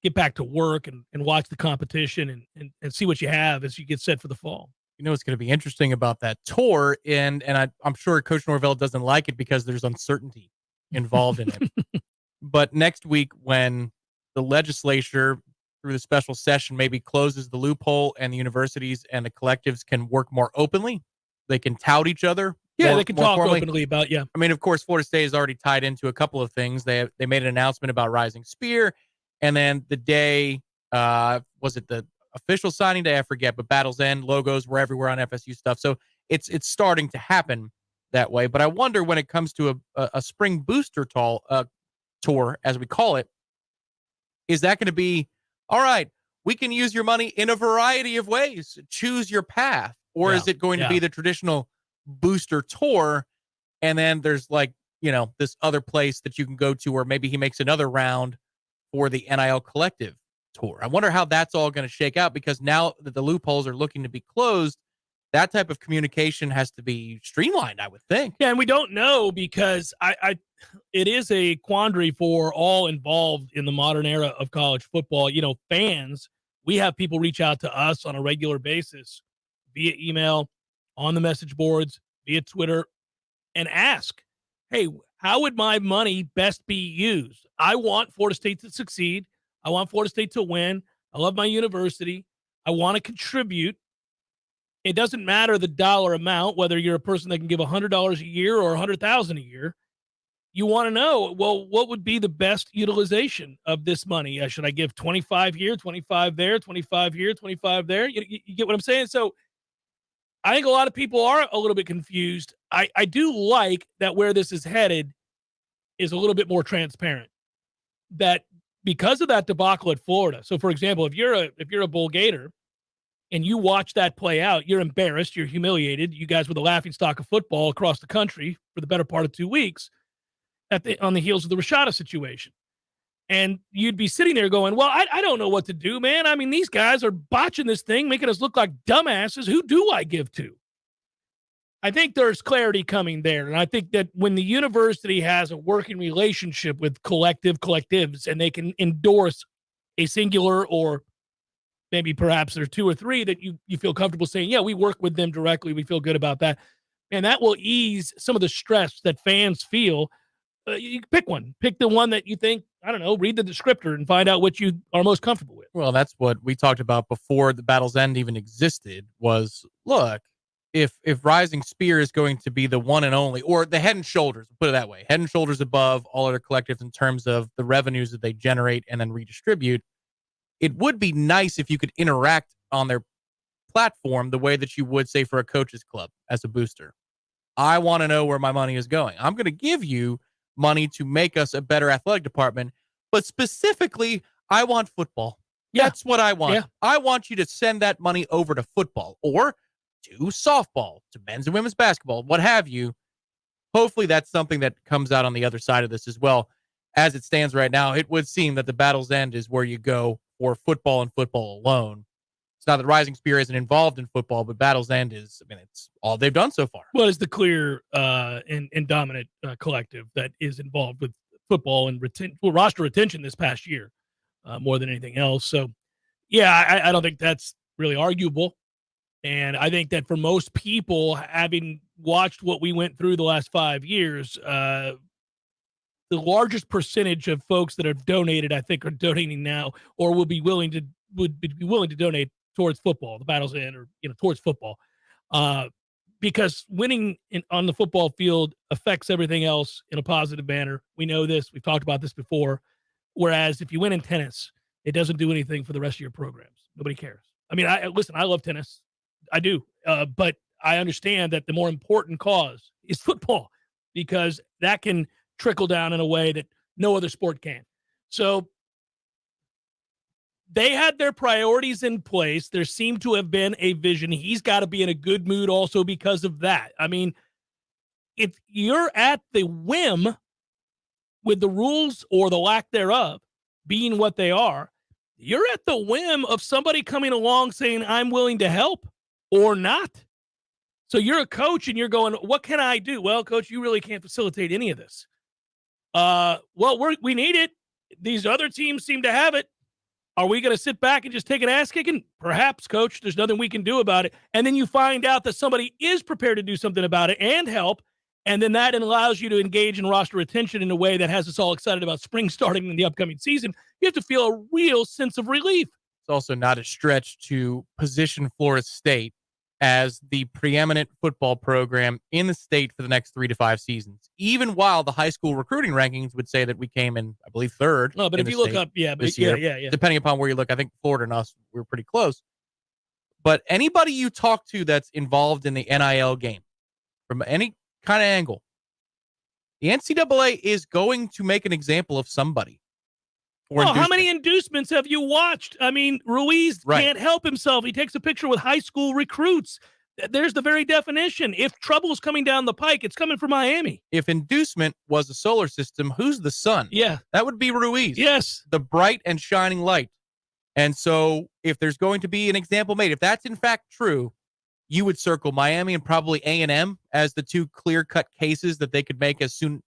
Speaker 1: get back to work and watch the competition and see what you have as you get set for the fall.
Speaker 2: What's going to be interesting about that tour, and I'm sure Coach Norvell doesn't like it because there's uncertainty involved in it. But next week, when the legislature, through the special session, maybe closes the loophole and the universities and the collectives can work more openly, they can tout each other.
Speaker 1: Yeah, they can talk
Speaker 2: formally.
Speaker 1: openly about, yeah.
Speaker 2: I mean, of course, Florida State is already tied into a couple of things. They made an announcement about Rising Spear, and then the day, was it the official signing day? I forget, but Battle's End logos were everywhere on FSU stuff. So it's starting to happen that way. But I wonder when it comes to a spring booster tour, as we call it, is that going to be, all right, we can use your money in a variety of ways. Choose your path. Or is it going to be the traditional booster tour? And then there's this other place that you can go to, or maybe he makes another round for the NIL collective tour. I wonder how that's all going to shake out, because now that the loopholes are looking to be closed, that type of communication has to be streamlined, I would think.
Speaker 1: Yeah, and we don't know, because it is a quandary for all involved in the modern era of college football. Fans, we have people reach out to us on a regular basis via email, on the message boards, via Twitter, and ask, hey, how would my money best be used? I want Florida State to succeed. I want Florida State to win. I love my university. I want to contribute. It doesn't matter the dollar amount, whether you're a person that can give $100 a year or $100,000 a year. You want to know, well, what would be the best utilization of this money? Should I give 25 here, 25 there, 25 here, 25 there? You get what I'm saying? So I think a lot of people are a little bit confused. I do like that where this is headed is a little bit more transparent. That because of that debacle at Florida. So, for example, if you're a Bull Gator and you watch that play out, you're embarrassed, you're humiliated. You guys were the laughingstock of football across the country for the better part of 2 weeks on the heels of the Rashada situation. And you'd be sitting there going, well, I don't know what to do, man. I mean, these guys are botching this thing, making us look like dumbasses. Who do I give to? I think there's clarity coming there. And I think that when the university has a working relationship with collectives, and they can endorse a singular, or maybe perhaps there's two or three that you feel comfortable saying, yeah, we work with them directly. We feel good about that. And that will ease some of the stress that fans feel. You pick one. Pick the one that you think, I don't know, read the descriptor and find out what you are most comfortable with.
Speaker 2: Well, that's what we talked about before the Battle's End even existed, was, look, if Rising Spear is going to be the one and only, or the head and shoulders, put it that way, head and shoulders above all other collectives in terms of the revenues that they generate and then redistribute, it would be nice if you could interact on their platform the way that you would, say, for a coach's club as a booster. I want to know where my money is going. I'm going to give you money to make us a better athletic department, but specifically, I want football. Yeah. That's what I want. Yeah. I want you to send that money over to football, or to softball, to men's and women's basketball, what have you. Hopefully that's something that comes out on the other side of this as well. As it stands right now, it would seem that the Battle's End is where you go for football and football alone. It's not that Rising Spear isn't involved in football, but Battle's End is, I mean, it's all they've done so far.
Speaker 1: Well, it's the clear and dominant collective that is involved with football and roster retention this past year. more than anything else. So, yeah, I don't think that's really arguable. And I think that for most people, having watched what we went through the last 5 years, the largest percentage of folks that have donated, I think, are donating now or would be willing to donate towards football, the Battle's End, or towards football, because winning on the football field affects everything else in a positive manner. We know this. We've talked about this before. Whereas if you win in tennis, it doesn't do anything for the rest of your programs. Nobody cares. I mean, I love tennis. I do. But I understand that the more important cause is football, because that can trickle down in a way that no other sport can. So they had their priorities in place. There seemed to have been a vision. He's got to be in a good mood also because of that. I mean, if you're at the whim, with the rules or the lack thereof being what they are, you're at the whim of somebody coming along saying, I'm willing to help or not. So you're a coach and you're going, what can I do? Well, coach, you really can't facilitate any of this. We need it. These other teams seem to have it. Are we going to sit back and just take an ass kicking? Perhaps, coach. There's nothing we can do about it. And then you find out that somebody is prepared to do something about it and help. And then that allows you to engage in roster retention in a way that has us all excited about spring starting in the upcoming season. You have to feel a real sense of relief.
Speaker 2: It's also not a stretch to position Florida State as the preeminent football program in the state for the next 3 to 5 seasons, even while the high school recruiting rankings would say that we came in, I believe, third.
Speaker 1: No, but if you look up, this year,
Speaker 2: depending upon where you look, I think Florida and us, we're pretty close. But anybody you talk to that's involved in the NIL game, from any kind of angle, the NCAA is going to make an example of somebody.
Speaker 1: How many inducements have you watched? I mean, Ruiz can't help himself. He takes a picture with high school recruits. There's the very definition. If trouble's coming down the pike, it's coming from Miami.
Speaker 2: If inducement was a solar system, who's the sun?
Speaker 1: Yeah.
Speaker 2: That would be Ruiz.
Speaker 1: Yes.
Speaker 2: The bright and shining light. And so if there's going to be an example made, if that's in fact true, you would circle Miami and probably A&M as the two clear-cut cases that they could make as soon,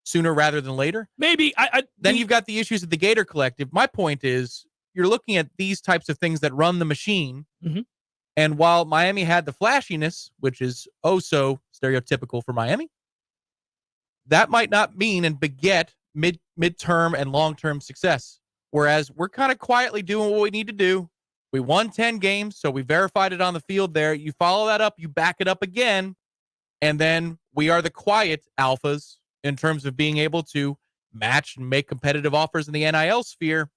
Speaker 2: sooner rather than later.
Speaker 1: Maybe.
Speaker 2: Then you've got the issues of the Gator Collective. My point is, you're looking at these types of things that run the machine.
Speaker 1: Mm-hmm.
Speaker 2: And while Miami had the flashiness, which is oh so stereotypical for Miami, that might not mean and beget midterm and long-term success. Whereas we're kind of quietly doing what we need to do. We won 10 games, so we verified it on the field there. You follow that up, you back it up again, and then we are the quiet alphas in terms of being able to match and make competitive offers in the NIL sphere.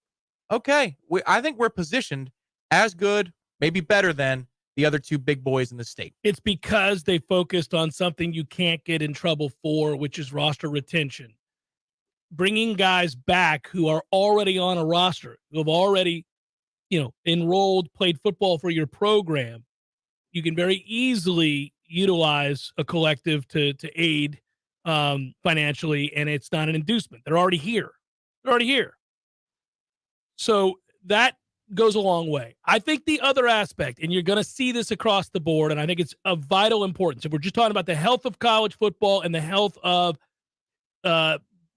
Speaker 2: Okay, I think we're positioned as good, maybe better than the other two big boys in the state.
Speaker 1: It's because they focused on something you can't get in trouble for, which is roster retention. Bringing guys back who are already on a roster, who have already enrolled, played football for your program, you can very easily utilize a collective to aid financially, and it's not an inducement. They're already here. So that goes a long way. I think the other aspect, and you're going to see this across the board, and I think it's of vital importance. If we're just talking about the health of college football and the health of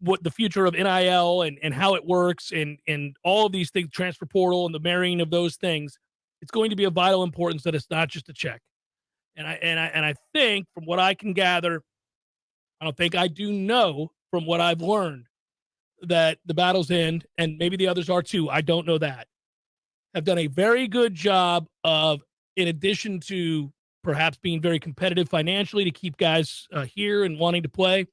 Speaker 1: what the future of NIL and how it works and all of these things, transfer portal and the marrying of those things, it's going to be of vital importance that it's not just a check. And I think from what I can gather, I don't think I do know from what I've learned that the Battle's End, and maybe the others are too, I don't know that, have done a very good job of, in addition to perhaps being very competitive financially to keep guys here and wanting to play,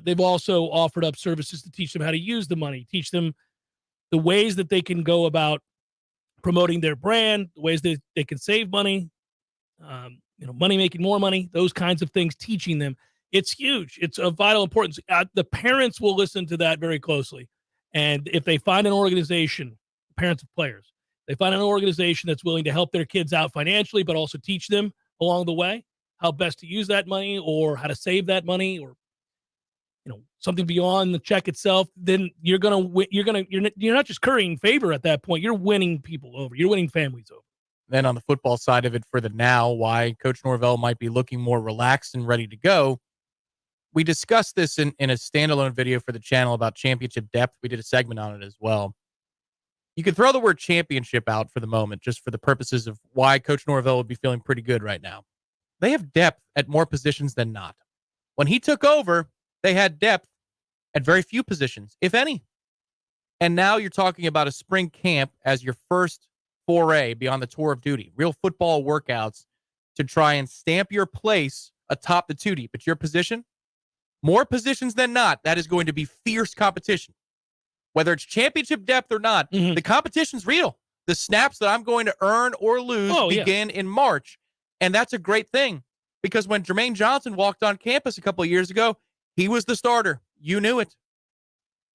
Speaker 1: they've also offered up services to teach them how to use the money, teach them the ways that they can go about promoting their brand, the ways that they can save money, money making more money, those kinds of things, teaching them. It's huge. It's of vital importance. The parents will listen to that very closely. And if they find an organization, parents of players, they find an organization that's willing to help their kids out financially, but also teach them along the way how best to use that money or how to save that money or something beyond the check itself, then you're not just currying favor at that point. You're winning people over. You're winning families over.
Speaker 2: Then on the football side of it for the now, why Coach Norvell might be looking more relaxed and ready to go. We discussed this in a standalone video for the channel about championship depth. We did a segment on it as well. You could throw the word championship out for the moment, just for the purposes of why Coach Norvell would be feeling pretty good right now. They have depth at more positions than not. When he took over, they had depth at very few positions, if any. And now you're talking about a spring camp as your first foray beyond the tour of duty, real football workouts to try and stamp your place atop the two deep. At your position, more positions than not, that is going to be fierce competition. Whether it's championship depth or not, the competition's real. The snaps that I'm going to earn or lose begin in March. And that's a great thing because when Jermaine Johnson walked on campus a couple of years ago, he was the starter. You knew it.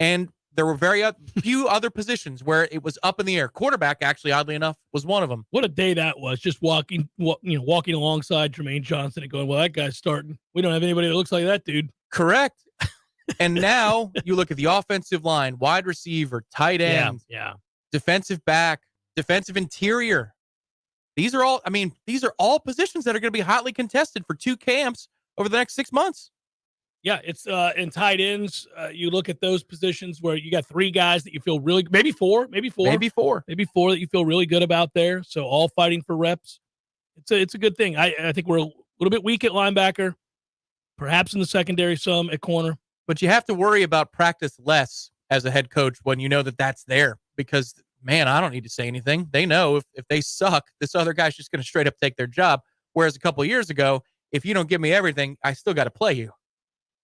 Speaker 2: And there were very few other positions where it was up in the air. Quarterback, actually, oddly enough, was one of them.
Speaker 1: What a day that was! Just walking alongside Jermaine Johnson and going, "Well, that guy's starting. We don't have anybody that looks like that dude."
Speaker 2: Correct. And now you look at the offensive line, wide receiver, tight end, defensive back, defensive interior. These are all positions that are going to be hotly contested for 2 camps over the next 6 months.
Speaker 1: Yeah, it's in tight ends. You look at those positions where you got 3 guys that you feel really, maybe four that you feel really good about there. So all fighting for reps. It's a good thing. I think we're a little bit weak at linebacker, perhaps in the secondary, some at corner.
Speaker 2: But you have to worry about practice less as a head coach when you know that that's there because, man, I don't need to say anything. They know if they suck, this other guy's just going to straight up take their job. Whereas a couple of years ago, if you don't give me everything, I still got to play you.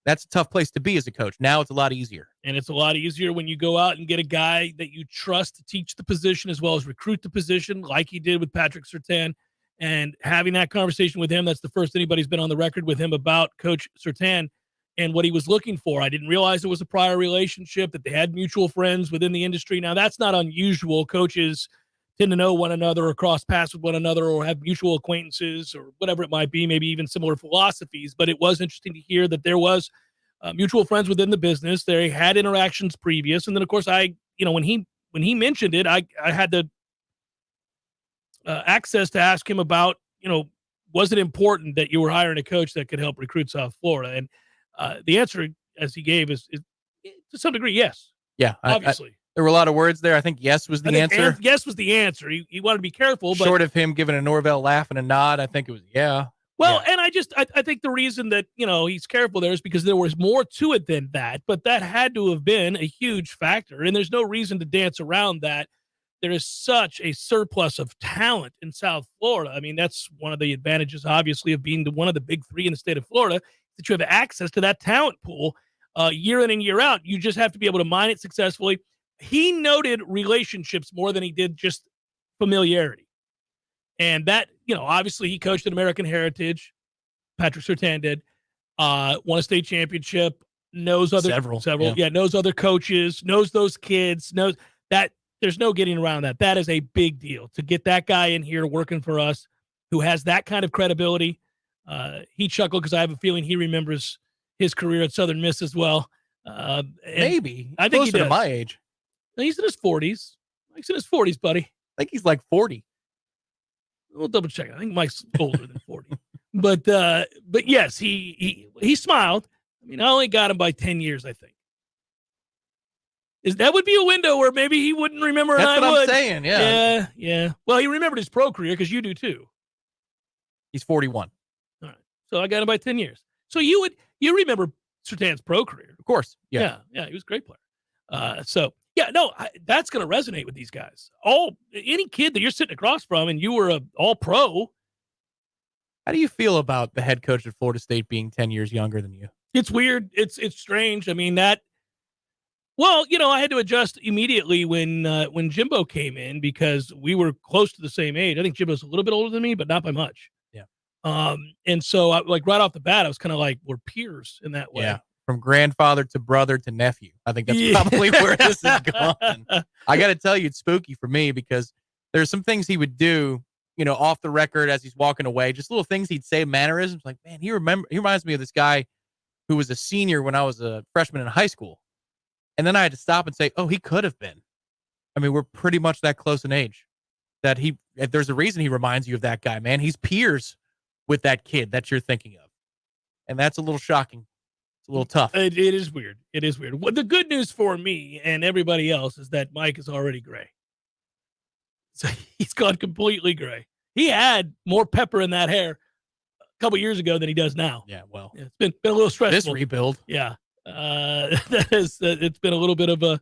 Speaker 2: That's a tough place to be as a coach. Now it's a lot easier.
Speaker 1: And it's a lot easier when you go out and get a guy that you trust to teach the position as well as recruit the position like he did with Patrick Surtain. And having that conversation with him, that's the first anybody's been on the record with him about Coach Surtain and what he was looking for. I didn't realize there was a prior relationship, that they had mutual friends within the industry. Now, that's not unusual. Coaches tend to know one another or cross paths with one another or have mutual acquaintances or whatever it might be, maybe even similar philosophies. But it was interesting to hear that there was mutual friends within the business. They had interactions previous. And then, of course, when he mentioned it, I had the access to ask him about, was it important that you were hiring a coach that could help recruit South Florida? And the answer, as he gave, is to some degree, yes.
Speaker 2: Yeah,
Speaker 1: obviously.
Speaker 2: There were a lot of words there. I think yes was the answer.
Speaker 1: Yes was the answer. He wanted to be careful. But
Speaker 2: short of him giving a Norvell laugh and a nod, I think it was yeah.
Speaker 1: Well, and I think the reason that, he's careful there is because there was more to it than that. But that had to have been a huge factor. And there's no reason to dance around that. There is such a surplus of talent in South Florida. I mean, that's one of the advantages, obviously, of being one of the big 3 in the state of Florida, that you have access to that talent pool year in and year out. You just have to be able to mine it successfully. He noted relationships more than he did just familiarity. And that, obviously he coached at American Heritage. Patrick Surtain did. Won a state championship, knows other several, knows other coaches, knows those kids, knows that there's no getting around that. That is a big deal to get that guy in here working for us who has that kind of credibility. He chuckled because I have a feeling he remembers his career at Southern Miss as well.
Speaker 2: Maybe.
Speaker 1: I think he's
Speaker 2: to my age.
Speaker 1: He's in his 40s. Mike's in his 40s, buddy.
Speaker 2: I think he's like 40.
Speaker 1: We'll double check. I think Mike's older than 40. But yes, he smiled. I mean, I only got him by 10 years, I think. That would be a window where maybe he wouldn't remember.
Speaker 2: That's
Speaker 1: what
Speaker 2: I'm saying. Yeah.
Speaker 1: Yeah. Well, he remembered his pro career because you do too.
Speaker 2: He's 41.
Speaker 1: All right. So I got him by 10 years. So you remember Surtain's pro career.
Speaker 2: Of course.
Speaker 1: Yeah. He was a great player. That's going to resonate with these guys. Any kid that you're sitting across from and you were all pro.
Speaker 2: How do you feel about the head coach at Florida State being 10 years younger than you?
Speaker 1: It's weird. It's strange. I mean, I had to adjust immediately when Jimbo came in because we were close to the same age. I think Jimbo's a little bit older than me, but not by much.
Speaker 2: Yeah.
Speaker 1: And so right off the bat, I was kind of like, we're peers in that way.
Speaker 2: Yeah. From grandfather to brother to nephew. I think that's probably where this has gone. I got to tell you, it's spooky for me because there's some things he would do, off the record as he's walking away, just little things he'd say, mannerisms. Like, man, he reminds me of this guy who was a senior when I was a freshman in high school. And then I had to stop and say, oh, he could have been. I mean, we're pretty much that close in age that there's a reason he reminds you of that guy, man. He's peers with that kid that you're thinking of. And that's a little shocking. It's a little tough.
Speaker 1: It is weird. It is weird. Well, the good news for me and everybody else is that Mike is already gray. So he's gone completely gray. He had more pepper in that hair a couple years ago than he does now.
Speaker 2: Yeah, well,
Speaker 1: it's been a little stressful.
Speaker 2: This rebuild.
Speaker 1: Yeah. It's been a little bit of a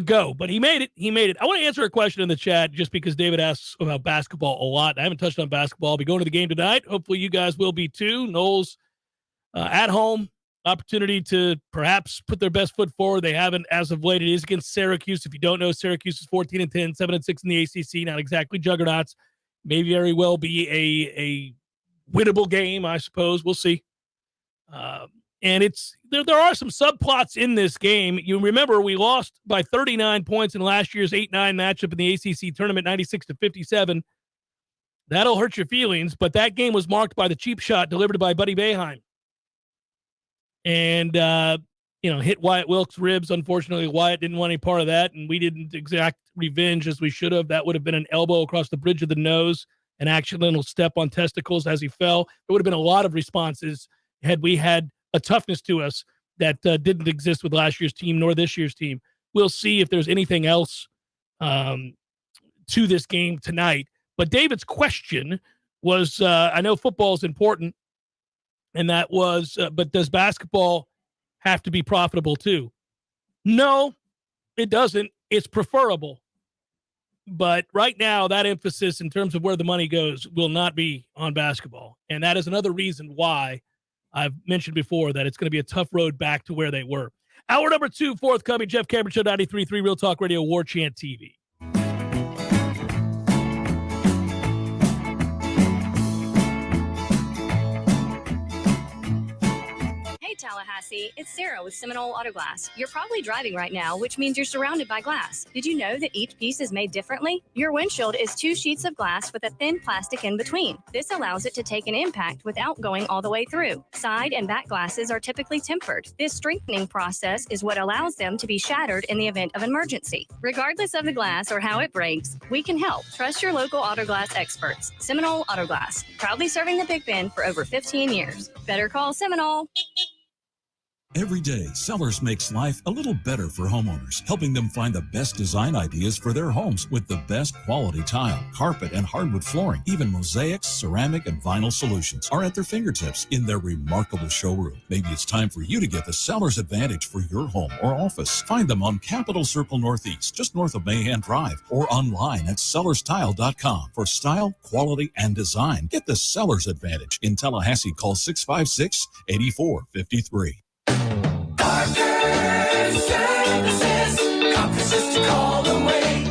Speaker 1: go, but he made it. I want to answer a question in the chat just because David asks about basketball a lot. I haven't touched on basketball. I'll be going to the game tonight. Hopefully you guys will be too. Noles at home, opportunity to perhaps put their best foot forward. They haven't as of late. It is against Syracuse. If you don't know, Syracuse is 14-10, 7-6 in the ACC. Not exactly juggernauts. May very well be a winnable game, I suppose. We'll see. And there are some subplots in this game. You remember we lost by 39 points in last year's 8-9 matchup in the ACC tournament, 96-57. That'll hurt your feelings, but that game was marked by the cheap shot delivered by Buddy Boeheim. And, hit Wyatt Wilkes' ribs. Unfortunately, Wyatt didn't want any part of that, and we didn't exact revenge as we should have. That would have been an elbow across the bridge of the nose, an accidental step on testicles as he fell. There would have been a lot of responses had we had a toughness to us that didn't exist with last year's team nor this year's team. We'll see if there's anything else to this game tonight. But David's question was, I know football is important, and that was, but does basketball have to be profitable too? No, it doesn't. It's preferable. But right now, that emphasis in terms of where the money goes will not be on basketball. And that is another reason why I've mentioned before that it's going to be a tough road back to where they were. Hour number 2, forthcoming. Jeff Cameron Show, 93.3 Real Talk Radio, Warchant TV.
Speaker 14: Hey Tallahassee, it's Sarah with Seminole Auto Glass. You're probably driving right now, which means you're surrounded by glass. Did you know that each piece is made differently? Your windshield is 2 sheets of glass with a thin plastic in between. This allows it to take an impact without going all the way through. Side and back glasses are typically tempered. This strengthening process is what allows them to be shattered in the event of emergency. Regardless of the glass or how it breaks, we can help. Trust your local auto glass experts. Seminole Auto Glass, proudly serving the Big Bend for over 15 years. Better call Seminole.
Speaker 15: Every day, Sellers makes life a little better for homeowners, helping them find the best design ideas for their homes with the best quality tile, carpet, and hardwood flooring. Even mosaics, ceramic, and vinyl solutions are at their fingertips in their remarkable showroom. Maybe it's time for you to get the Sellers advantage for your home or office. Find them on Capitol Circle Northeast, just north of Mahan Drive, or online at sellerstile.com. For style, quality, and design, get the Sellers advantage. In Tallahassee, call 656-8453.
Speaker 16: Services to call away.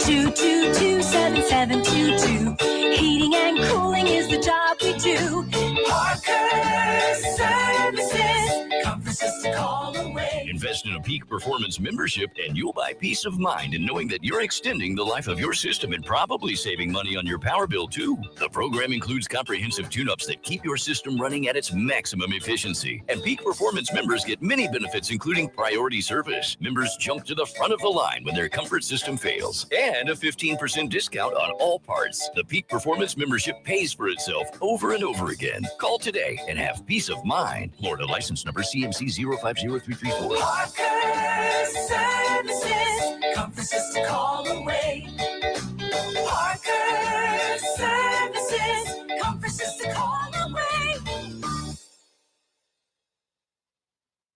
Speaker 16: 222-7722. Heating and cooling is the job we do. Parker Services. Conferences to call away.
Speaker 17: Invest in a Peak Performance membership and you'll buy peace of mind in knowing that you're extending the life of your system and probably saving money on your power bill too. The program includes comprehensive tune-ups that keep your system running at its maximum efficiency. And Peak Performance members get many benefits including priority service. Members jump to the front of the line when their comfort system fails. And a 15% discount on all parts. The Peak Performance membership pays for itself over and over again. Call today and have peace of mind. Florida license number CMC 050334.
Speaker 16: Parker Services. Conferences to call away. Parker Services. Conferences to call away.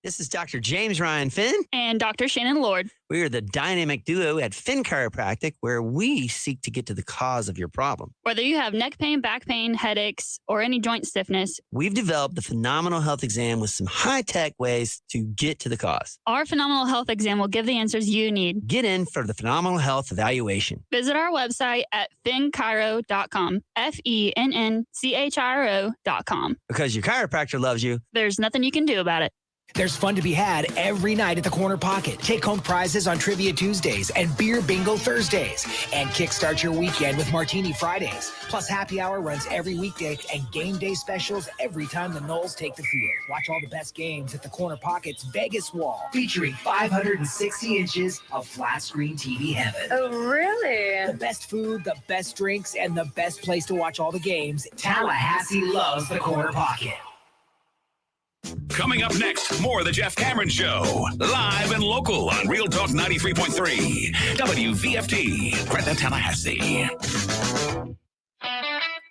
Speaker 18: This is Dr. James Ryan Finn.
Speaker 19: And Dr. Shannon Lord.
Speaker 18: We are the dynamic duo at Finn Chiropractic, where we seek to get to the cause of your problem.
Speaker 19: Whether you have neck pain, back pain, headaches, or any joint stiffness,
Speaker 18: we've developed the Phenomenal Health Exam with some high-tech ways to get to the cause.
Speaker 19: Our Phenomenal Health Exam will give the answers you need.
Speaker 18: Get in for the Phenomenal Health Evaluation.
Speaker 19: Visit our website at finnchiro.com, FENNCHIRO.com.
Speaker 18: Because your chiropractor loves you.
Speaker 19: There's nothing you can do about it.
Speaker 20: There's fun to be had every night at the Corner Pocket. Take home prizes on Trivia Tuesdays and Beer Bingo Thursdays. And kickstart your weekend with Martini Fridays. Plus happy hour runs every weekday and game day specials every time the Noles take the field. Watch all the best games at the Corner Pocket's Vegas Wall, featuring 560 inches of flat screen TV heaven.
Speaker 11: Oh, really?
Speaker 20: The best food, the best drinks, and the best place to watch all the games. Tallahassee loves the Corner Pocket.
Speaker 8: Coming up next, more of the Jeff Cameron Show. Live and local on Real Talk 93.3. WVFT, Gretna, Tallahassee.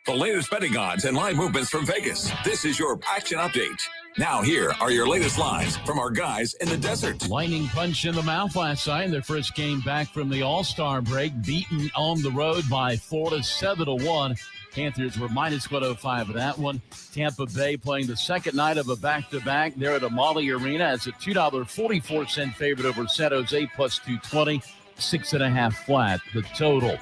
Speaker 21: The latest betting odds and line movements from Vegas. This is your action update. Now here are your latest lines from our guys in the desert.
Speaker 22: Lightning punch in the mouth last night in their first game back from the All-Star break, beaten on the road by Florida 7-1. Panthers were minus 105 in that one. Tampa Bay playing the second night of a back-to-back there at Amalie Arena as a $2.44 favorite over San Jose plus 220, 6.5 flat the total.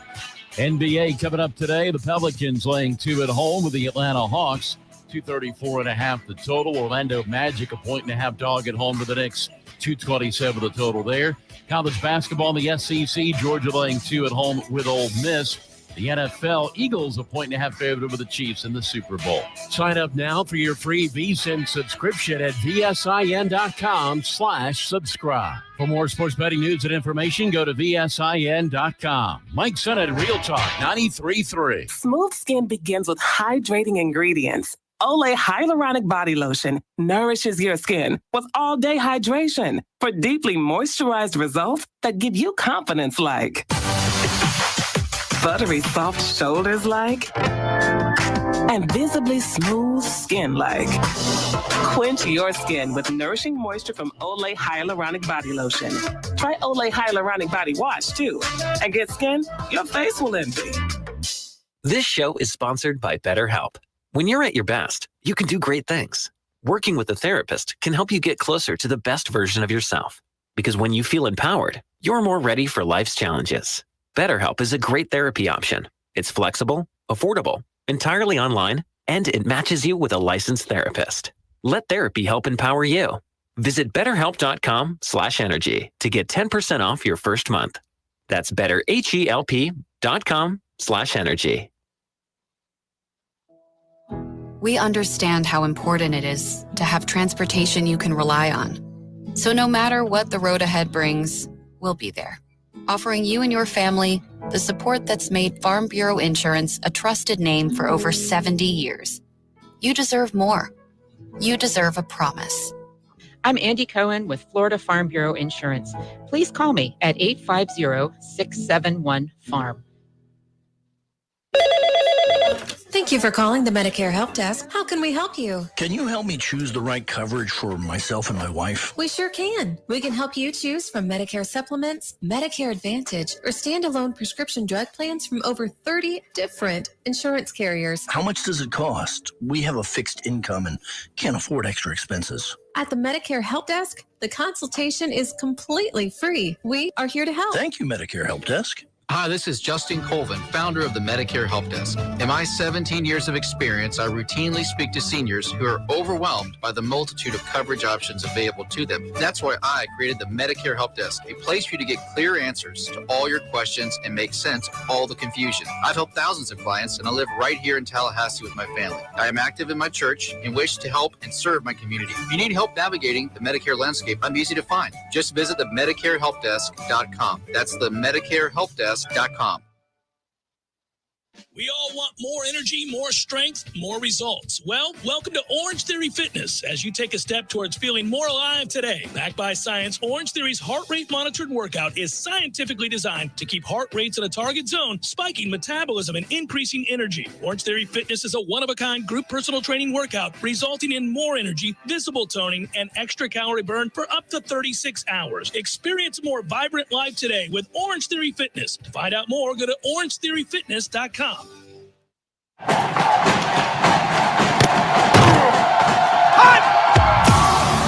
Speaker 22: NBA coming up today. The Pelicans laying 2 at home with the Atlanta Hawks. 234.5 the total. Orlando Magic a 1.5 dog at home to the Knicks. 227 the total there. College basketball in the SEC. Georgia laying 2 at home with Ole Miss. The NFL, Eagles a 1.5 favorite over the Chiefs in the Super Bowl. Sign up now for your free VSiN subscription at vsin.com/subscribe. For more sports betting news and information, go to vsin.com. Mike Son at Real Talk 93.3.
Speaker 23: Smooth skin begins with hydrating ingredients. Olay Hyaluronic Body Lotion nourishes your skin with all-day hydration for deeply moisturized results that give you confidence like buttery soft shoulders like, and visibly smooth skin like. Quench your skin with nourishing moisture from Olay Hyaluronic Body Lotion. Try Olay Hyaluronic Body Wash too, and get skin your face will envy.
Speaker 24: This show is sponsored by BetterHelp. When you're at your best, you can do great things. Working with a therapist can help you get closer to the best version of yourself. Because when you feel empowered, you're more ready for life's challenges. BetterHelp is a great therapy option. It's flexible, affordable, entirely online, and it matches you with a licensed therapist. Let therapy help empower you. Visit betterhelp.com/energy to get 10% off your first month. That's betterhelp.com/energy.
Speaker 25: We understand how important it is to have transportation you can rely on. So no matter what the road ahead brings, we'll be there, offering you and your family the support that's made Farm Bureau Insurance a trusted name for over 70 years. You deserve more. You deserve a promise.
Speaker 26: I'm Andy Cohen with Florida Farm Bureau Insurance. Please call me at 850-671-FARM.
Speaker 27: Thank you for calling the Medicare Help Desk. How can we help you?
Speaker 28: Can you help me choose the right coverage for myself and my wife?
Speaker 27: We sure can. We can help you choose from Medicare supplements, Medicare Advantage, or standalone prescription drug plans from over 30 different insurance carriers.
Speaker 28: How much does it cost? We have a fixed income and can't afford extra expenses.
Speaker 27: At the Medicare Help Desk, the consultation is completely free. We are here to help.
Speaker 28: Thank you, Medicare Help Desk.
Speaker 29: Hi, this is Justin Colvin, founder of the Medicare Help Desk. In my 17 years of experience, I routinely speak to seniors who are overwhelmed by the multitude of coverage options available to them. That's why I created the Medicare Help Desk, a place for you to get clear answers to all your questions and make sense of all the confusion. I've helped thousands of clients, and I live right here in Tallahassee with my family. I am active in my church and wish to help and serve my community. If you need help navigating the Medicare landscape, I'm easy to find. Just visit the MedicareHelpDesk.com. That's the MedicareHelpDesk.com.
Speaker 13: We all want more energy, more strength, more results. Well, welcome to Orange Theory Fitness as you take a step towards feeling more alive today. Backed by science, Orange Theory's heart rate monitored workout is scientifically designed to keep heart rates in a target zone, spiking metabolism and increasing energy. Orange Theory Fitness is a one-of-a-kind group personal training workout resulting in more energy, visible toning, and extra calorie burn for up to 36 hours. Experience a more vibrant life today with Orange Theory Fitness. To find out more, go to orangetheoryfitness.com.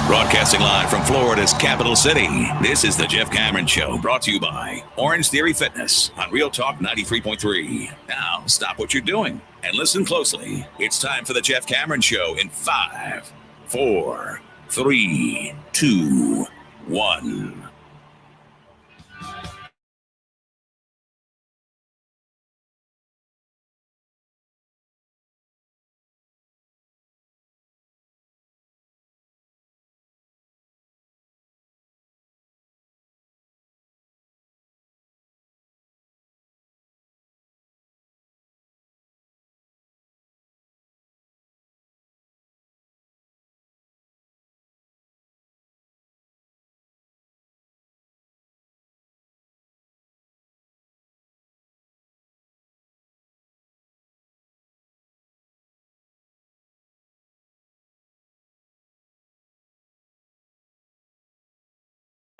Speaker 8: Broadcasting live from Florida's capital city, this is the Jeff Cameron Show, brought to you by Orange Theory Fitness on Real Talk 93.3. Now, stop what you're doing and listen closely. It's time for the Jeff Cameron Show in 5, 4, 3, 2, 1.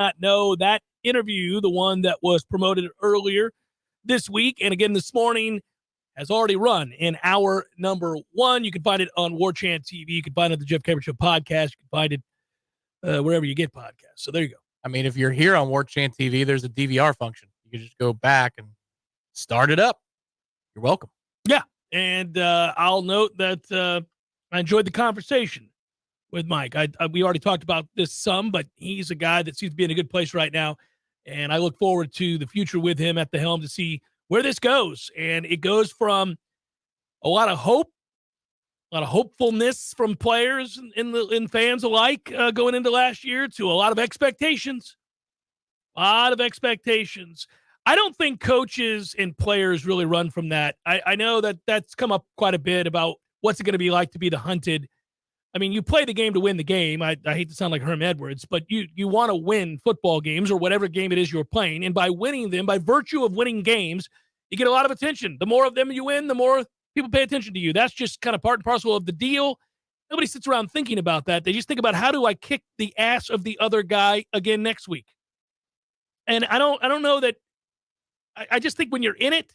Speaker 1: not know that interview, the one that was promoted earlier this week and again this morning, has already run in hour number 1. You can find it on Warchant TV. You can find it on the Jeff Cameron Show podcast. You can find it wherever you get podcasts. So there you go.
Speaker 2: I mean, if you're here on Warchant TV, there's a DVR function. You can just go back and start it up. You're welcome.
Speaker 1: Yeah, and I'll note that I enjoyed the conversation with Mike. We already talked about this some, but he's a guy that seems to be in a good place right now, and I look forward to the future with him at the helm to see where this goes. And it goes from a lot of hope, a lot of hopefulness from players and fans alike going into last year to a lot of expectations. A lot of expectations. I don't think coaches and players really run from that. I know that that's come up quite a bit about what's it going to be like to be the hunted. I mean, you play the game to win the game. I hate to sound like Herm Edwards, but you want to win football games or whatever game it is you're playing. And by winning them, by virtue of winning games, you get a lot of attention. The more of them you win, the more people pay attention to you. That's just kind of part and parcel of the deal. Nobody sits around thinking about that. They just think about, how do I kick the ass of the other guy again next week? And I don't know that. I just think when you're in it,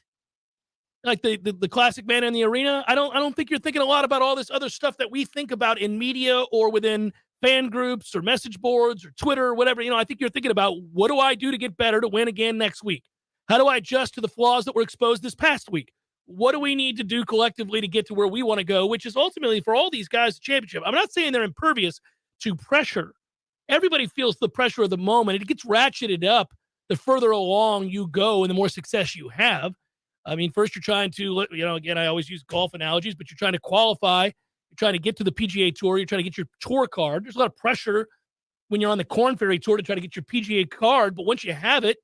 Speaker 1: like the classic man in the arena, I don't think you're thinking a lot about all this other stuff that we think about in media or within fan groups or message boards or Twitter or whatever. I think you're thinking about, what do I do to get better to win again next week? How do I adjust to the flaws that were exposed this past week? What do we need to do collectively to get to where we want to go, which is ultimately for all these guys, the championship. I'm not saying they're impervious to pressure. Everybody feels the pressure of the moment. It gets ratcheted up the further along you go and the more success you have. I mean, first you're trying to, again, I always use golf analogies, but you're trying to qualify. You're trying to get to the PGA Tour. You're trying to get your tour card. There's a lot of pressure when you're on the Korn Ferry Tour to try to get your PGA card. But once you have it,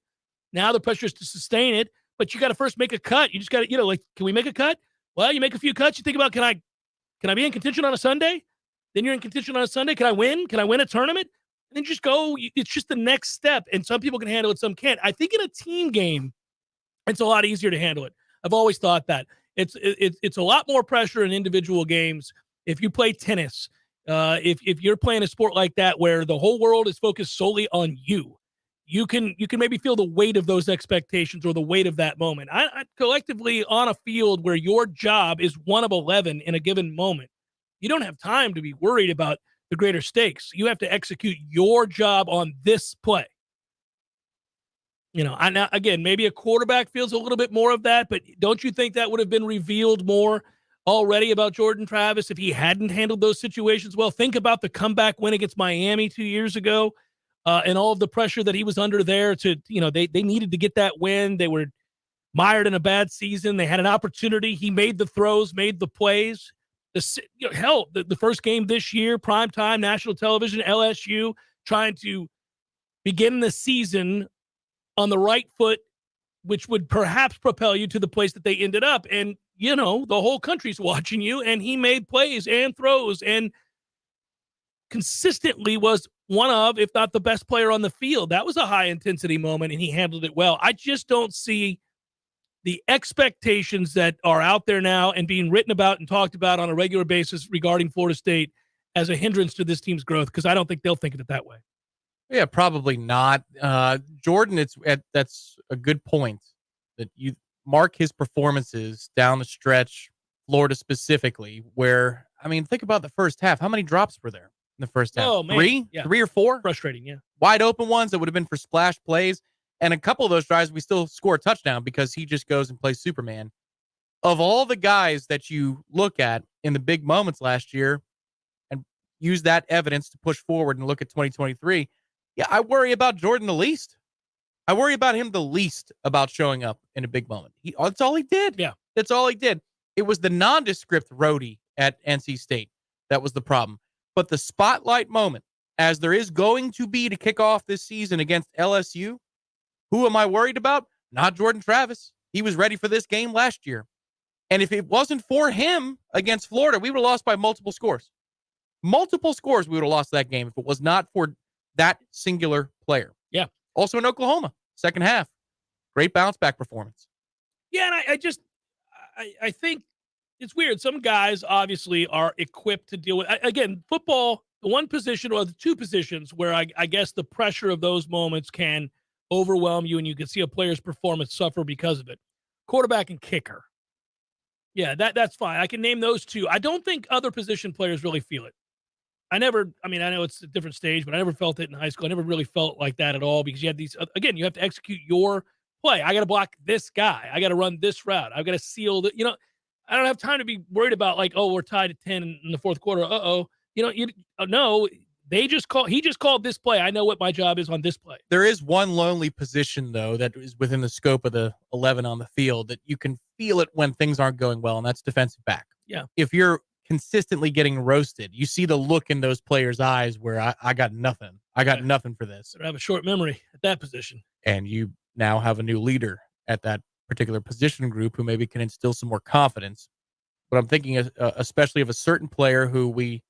Speaker 1: now the pressure is to sustain it. But you got to first make a cut. You just got to, can we make a cut? Well, you make a few cuts. You think about, can I be in contention on a Sunday? Then you're in contention on a Sunday. Can I win? Can I win a tournament? And then just go. It's just the next step. And some people can handle it, some can't. I think in a team game, it's a lot easier to handle it. I've always thought that. It's a lot more pressure in individual games. If you play tennis, if you're playing a sport like that where the whole world is focused solely on you, you can maybe feel the weight of those expectations or the weight of that moment. I collectively on a field where your job is 1 of 11 in a given moment, you don't have time to be worried about the greater stakes. You have to execute your job on this play. Again, maybe a quarterback feels a little bit more of that, but don't you think that would have been revealed more already about Jordan Travis if he hadn't handled those situations well? Think about the comeback win against Miami 2 years ago and all of the pressure that he was under there to, they needed to get that win. They were mired in a bad season. They had an opportunity. He made the throws, made the plays. The first game this year, primetime, national television, LSU, trying to begin the season on the right foot, which would perhaps propel you to the place that they ended up. And, the whole country's watching you, and he made plays and throws and consistently was one of, if not the best player on the field. That was a high-intensity moment, and he handled it well. I just don't see the expectations that are out there now and being written about and talked about on a regular basis regarding Florida State as a hindrance to this team's growth, because I don't think they'll think of it that way.
Speaker 2: Yeah, probably not. Jordan, that's a good point that you mark his performances down the stretch, Florida specifically, where, think about the first half. How many drops were there in the first half?
Speaker 1: Oh, man.
Speaker 2: 3?
Speaker 1: Yeah.
Speaker 2: 3 or 4?
Speaker 1: Frustrating, yeah.
Speaker 2: Wide open ones that would have been for splash plays. And a couple of those drives, we still score a touchdown because he just goes and plays Superman. Of all the guys that you look at in the big moments last year and use that evidence to push forward and look at 2023, yeah, I worry about Jordan the least. I worry about him the least about showing up in a big moment. That's all he did.
Speaker 1: Yeah.
Speaker 2: That's all he did. It was the nondescript roadie at NC State that was the problem. But the spotlight moment, as there is going to be to kick off this season against LSU, who am I worried about? Not Jordan Travis. He was ready for this game last year. And if it wasn't for him against Florida, we would have lost by multiple scores. Multiple scores we would have lost that game if it was not for that singular player.
Speaker 1: Yeah.
Speaker 2: Also in Oklahoma, second half. Great bounce back performance.
Speaker 1: Yeah, and I think it's weird. Some guys obviously are equipped to deal with, again, football the one position or the two positions where I guess the pressure of those moments can overwhelm you and you can see a player's performance suffer because of it. Quarterback and kicker. Yeah, that's fine. I can name those two. I don't think other position players really feel it. I know it's a different stage, but I never felt it in high school. I never really felt like that at all because you have these, again, you have to execute your play. I got to block this guy. I got to run this route. I've got to seal the, I don't have time to be worried about like, oh, we're tied at 10 in the fourth quarter. No, he just called this play. I know what my job is on this play.
Speaker 2: There is one lonely position, though, that is within the scope of the 11 on the field that you can feel it when things aren't going well, and that's defensive back.
Speaker 1: Yeah.
Speaker 2: If you're consistently getting roasted, you see the look in those players' eyes where I got nothing. I got nothing for this.
Speaker 1: I have a short memory at that position.
Speaker 2: And you now have a new leader at that particular position group who maybe can instill some more confidence. But I'm thinking especially of a certain player who we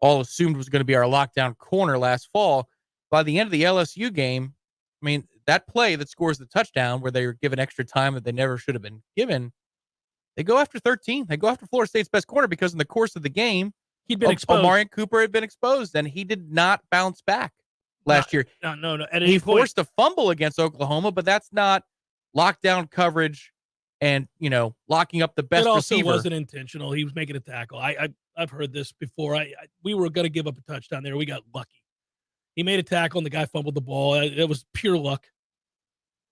Speaker 2: all assumed was going to be our lockdown corner last fall. By the end of the LSU game, I mean, that play that scores the touchdown where they were given extra time that they never should have been given, they go after 13. They go after Florida State's best corner because in the course of the game,
Speaker 1: he'd been exposed.
Speaker 2: Omarion Cooper had been exposed, and he did not bounce back last year.
Speaker 1: No.
Speaker 2: He forced a fumble against Oklahoma, but that's not lockdown coverage and, locking up the best receiver.
Speaker 1: It also wasn't intentional. He was making a tackle. I've heard this before. We were going to give up a touchdown there. We got lucky. He made a tackle, and the guy fumbled the ball. It was pure luck.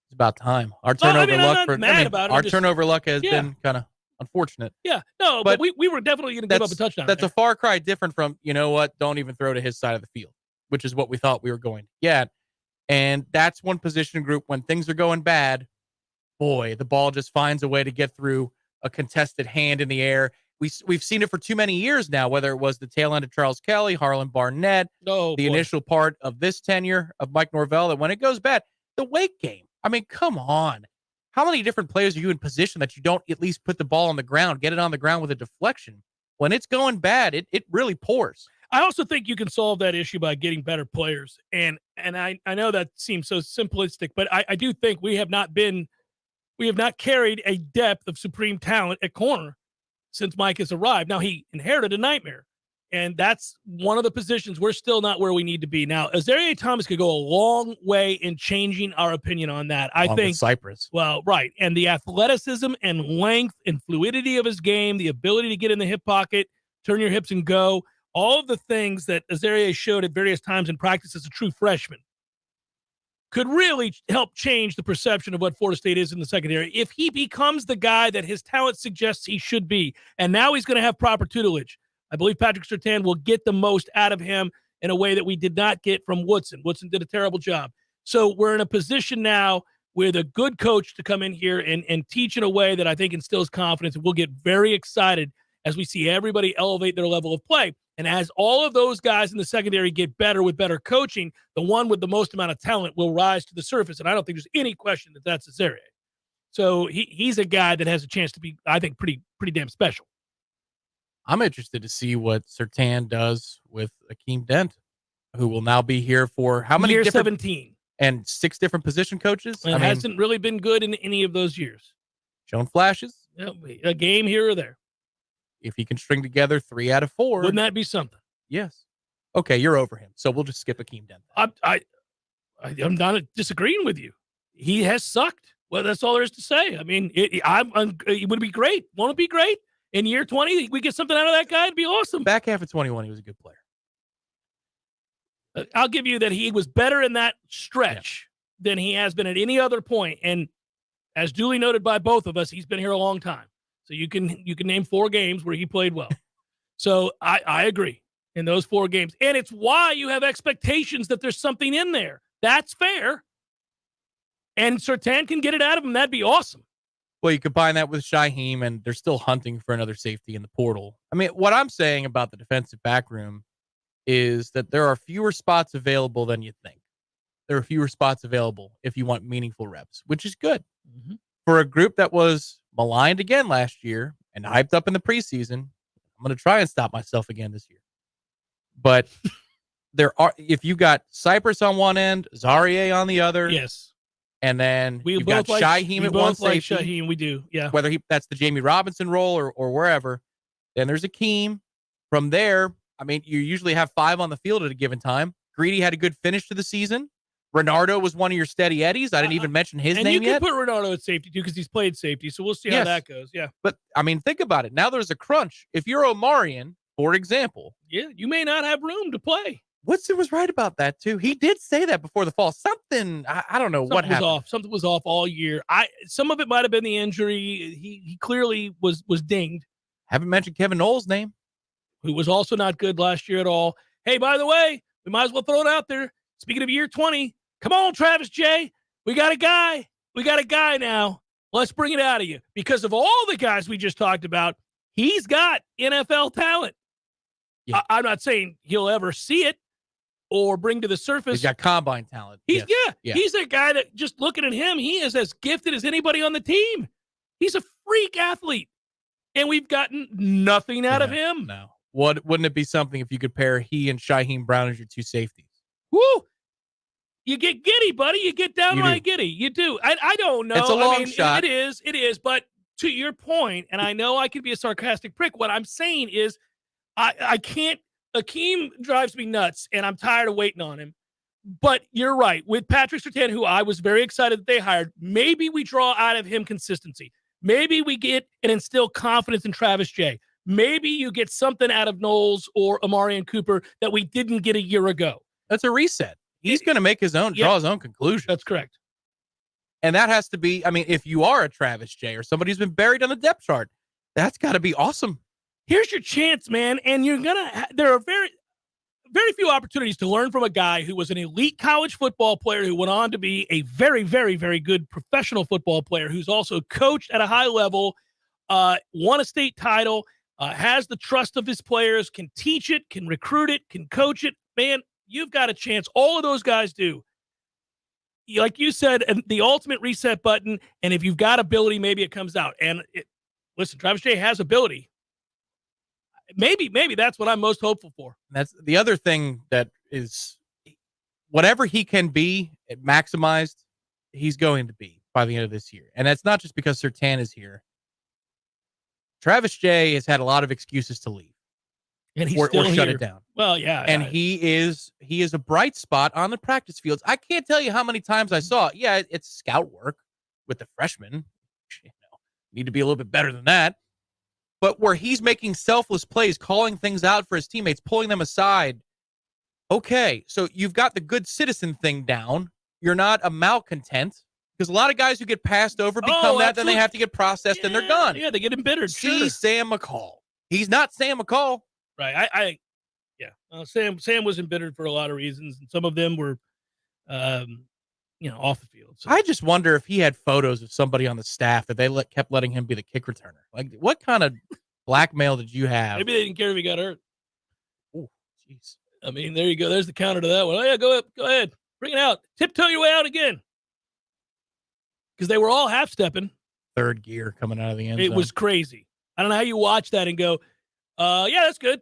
Speaker 2: It's about time. Our turnover luck has been kind of unfortunate.
Speaker 1: Yeah, no, but we were definitely going to give up a touchdown.
Speaker 2: That's a far cry different from, don't even throw to his side of the field, which is what we thought we were going to get. And that's one position group when things are going bad, boy, the ball just finds a way to get through a contested hand in the air. We've seen it for too many years now, whether it was the tail end of Charles Kelly, Harlan Barnett, initial part of this tenure of Mike Norvell, that when it goes bad, the Wake game. I mean, come on. How many different players are you in position that you don't at least put the ball on the ground, get it on the ground with a deflection? When it's going bad, it really pours.
Speaker 1: I also think you can solve that issue by getting better players. And I know that seems so simplistic, but I do think we have not carried a depth of supreme talent at corner since Mike has arrived. Now, he inherited a nightmare, and that's one of the positions we're still not where we need to be. Now, Azareye'h Thomas could go a long way in changing our opinion on that. I think
Speaker 2: Cypress.
Speaker 1: Well, right. And the athleticism and length and fluidity of his game, the ability to get in the hip pocket, turn your hips and go, all of the things that Azareye'h showed at various times in practice as a true freshman could really help change the perception of what Florida State is in the secondary if he becomes the guy that his talent suggests he should be. And now he's going to have proper tutelage. I believe Patrick Surtain will get the most out of him in a way that we did not get from Woodson. Woodson did a terrible job. So we're in a position now with a good coach to come in here and teach in a way that I think instills confidence. And we'll get very excited as we see everybody elevate their level of play. And as all of those guys in the secondary get better with better coaching, the one with the most amount of talent will rise to the surface. And I don't think there's any question that that's Azareye'h. So he's a guy that has a chance to be, I think, pretty damn special.
Speaker 2: I'm interested to see what Surtain does with Akeem Dent, who will now be here for how many?
Speaker 1: Year
Speaker 2: different
Speaker 1: 17.
Speaker 2: And 6 different position coaches.
Speaker 1: And hasn't really been good in any of those years.
Speaker 2: Shown flashes.
Speaker 1: A game here or there.
Speaker 2: If he can string together 3 out of 4.
Speaker 1: Wouldn't that be something?
Speaker 2: Yes. Okay, you're over him. So we'll just skip Akeem Dent.
Speaker 1: I'm not disagreeing with you. He has sucked. Well, that's all there is to say. I mean, it would be great. Won't it be great? In year 20, we get something out of that guy. It'd be awesome.
Speaker 2: Back half of 21, he was a good player.
Speaker 1: I'll give you that he was better in that stretch than he has been at any other point. And as duly noted by both of us, he's been here a long time. So you can name 4 games where he played well. So I agree in those 4 games. And it's why you have expectations that there's something in there. That's fair. And Surtain can get it out of him. That'd be awesome.
Speaker 2: Well, you combine that with Shyheim, and they're still hunting for another safety in the portal. I mean, what I'm saying about the defensive back room is that there are fewer spots available than you think. There are fewer spots available if you want meaningful reps, which is good. Mm-hmm. For a group that was maligned again last year and hyped up in the preseason, I'm going to try and stop myself again this year. But if you got Cypress on one end, Azareye'h on the other.
Speaker 1: Yes.
Speaker 2: And then you've got Shyheim at one safety.
Speaker 1: Shyheim, we do, yeah.
Speaker 2: Whether that's the Jamie Robinson role or wherever. Then there's Akeem. From there, I mean, you usually have 5 on the field at a given time. Greedy had a good finish to the season. Renardo was one of your steady Eddies. I didn't even mention his name yet.
Speaker 1: And you can put Renardo at safety, too, because he's played safety, so we'll see how that goes. Yeah.
Speaker 2: But, I mean, think about it. Now there's a crunch. If you're Omarion, for example.
Speaker 1: Yeah, you may not have room to play.
Speaker 2: Woodson was right about that, too. He did say that before the fall. Something, I don't know what happened.
Speaker 1: Something was off all year. Some of it might have been the injury. He clearly was dinged.
Speaker 2: Haven't mentioned Kevin Knowles' name,
Speaker 1: who was also not good last year at all. Hey, by the way, we might as well throw it out there. Speaking of year 20, come on, Travis J. We got a guy. We got a guy now. Let's bring it out of you. Because of all the guys we just talked about, he's got NFL talent. Yeah. I'm not saying he'll ever see it or bring to the surface.
Speaker 2: He's got combine talent.
Speaker 1: He's a guy that, just looking at him, he is as gifted as anybody on the team. He's a freak athlete. And we've gotten nothing out of him.
Speaker 2: No. Wouldn't it be something if you could pair he and Shaheem Brown as your 2 safeties?
Speaker 1: Woo! You get giddy, buddy. You get downright giddy. You do. I don't know.
Speaker 2: It's a long shot.
Speaker 1: It is. But to your point, and I know I could be a sarcastic prick, what I'm saying is I can't. Akeem drives me nuts, and I'm tired of waiting on him. But you're right. With Patrick Surtain, who I was very excited that they hired, maybe we draw out of him consistency. Maybe we get and instill confidence in Travis J. Maybe you get something out of Knowles or Amarian Cooper that we didn't get a year ago.
Speaker 2: That's a reset. He's going to make draw his own conclusion.
Speaker 1: That's correct.
Speaker 2: And that has to be, I mean, if you are a Travis J or somebody who's been buried on the depth chart, that's got to be awesome.
Speaker 1: Here's your chance, man. And there are very, very few opportunities to learn from a guy who was an elite college football player who went on to be a very, very, very good professional football player who's also coached at a high level, won a state title, has the trust of his players, can teach it, can recruit it, can coach it. Man, you've got a chance. All of those guys do. Like you said, the ultimate reset button, and if you've got ability, maybe it comes out. And listen, Travis J has ability. Maybe that's what I'm most hopeful for.
Speaker 2: That's the other thing that is whatever he can be maximized, he's going to be by the end of this year. And that's not just because Surtain is here. Travis J has had a lot of excuses to leave.
Speaker 1: And he's still
Speaker 2: shut
Speaker 1: here.
Speaker 2: It down.
Speaker 1: Well, yeah.
Speaker 2: And he is a bright spot on the practice fields. I can't tell you how many times I saw, it's scout work with the freshmen. Need to be a little bit better than that. But where he's making selfless plays, calling things out for his teammates, pulling them aside. Okay, so you've got the good citizen thing down. You're not a malcontent. Because a lot of guys who get passed over become that, then they have to get processed and they're done.
Speaker 1: Yeah, they get embittered.
Speaker 2: See Sam McCall. He's not Sam McCall.
Speaker 1: Right. Sam was embittered for a lot of reasons, and some of them were, off the field. So.
Speaker 2: I just wonder if he had photos of somebody on the staff that they kept letting him be the kick returner. Like, what kind of blackmail did you have?
Speaker 1: Maybe they didn't care if he got hurt.
Speaker 2: Oh, jeez.
Speaker 1: I mean, there you go. There's the counter to that one. Oh yeah, go ahead, bring it out. Tiptoe your way out again. Because they were all half stepping.
Speaker 2: Third gear coming out of the end zone.
Speaker 1: It was crazy. I don't know how you watch that and go, yeah, that's good.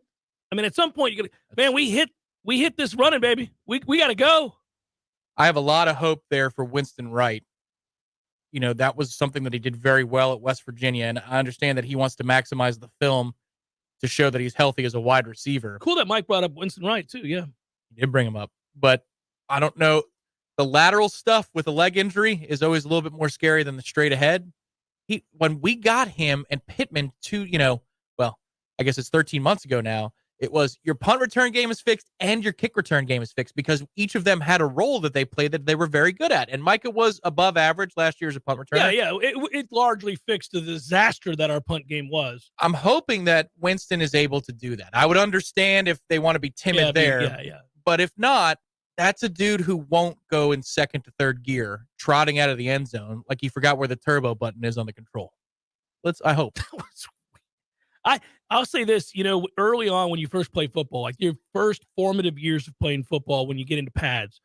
Speaker 1: I mean, at some point you're gonna, man, we hit this running, baby. We gotta go.
Speaker 2: I have a lot of hope there for Winston Wright. That was something that he did very well at West Virginia, and I understand that he wants to maximize the film to show that he's healthy as a wide receiver.
Speaker 1: Cool that Mike brought up Winston Wright too. Yeah,
Speaker 2: he did bring him up, but I don't know. The lateral stuff with a leg injury is always a little bit more scary than the straight ahead. When we got him and Pittman I guess it's 13 months ago now, it was your punt return game is fixed and your kick return game is fixed because each of them had a role that they played that they were very good at. And Micah was above average last year as a punt returner.
Speaker 1: Yeah. It largely fixed the disaster that our punt game was.
Speaker 2: I'm hoping that Winston is able to do that. I would understand if they want to be timid there.
Speaker 1: Yeah.
Speaker 2: But if not, that's a dude who won't go in second to third gear, trotting out of the end zone like he forgot where the turbo button is on the control. I hope.
Speaker 1: I'll say this, early on when you first play football, like your first formative years of playing football, when you get into pads,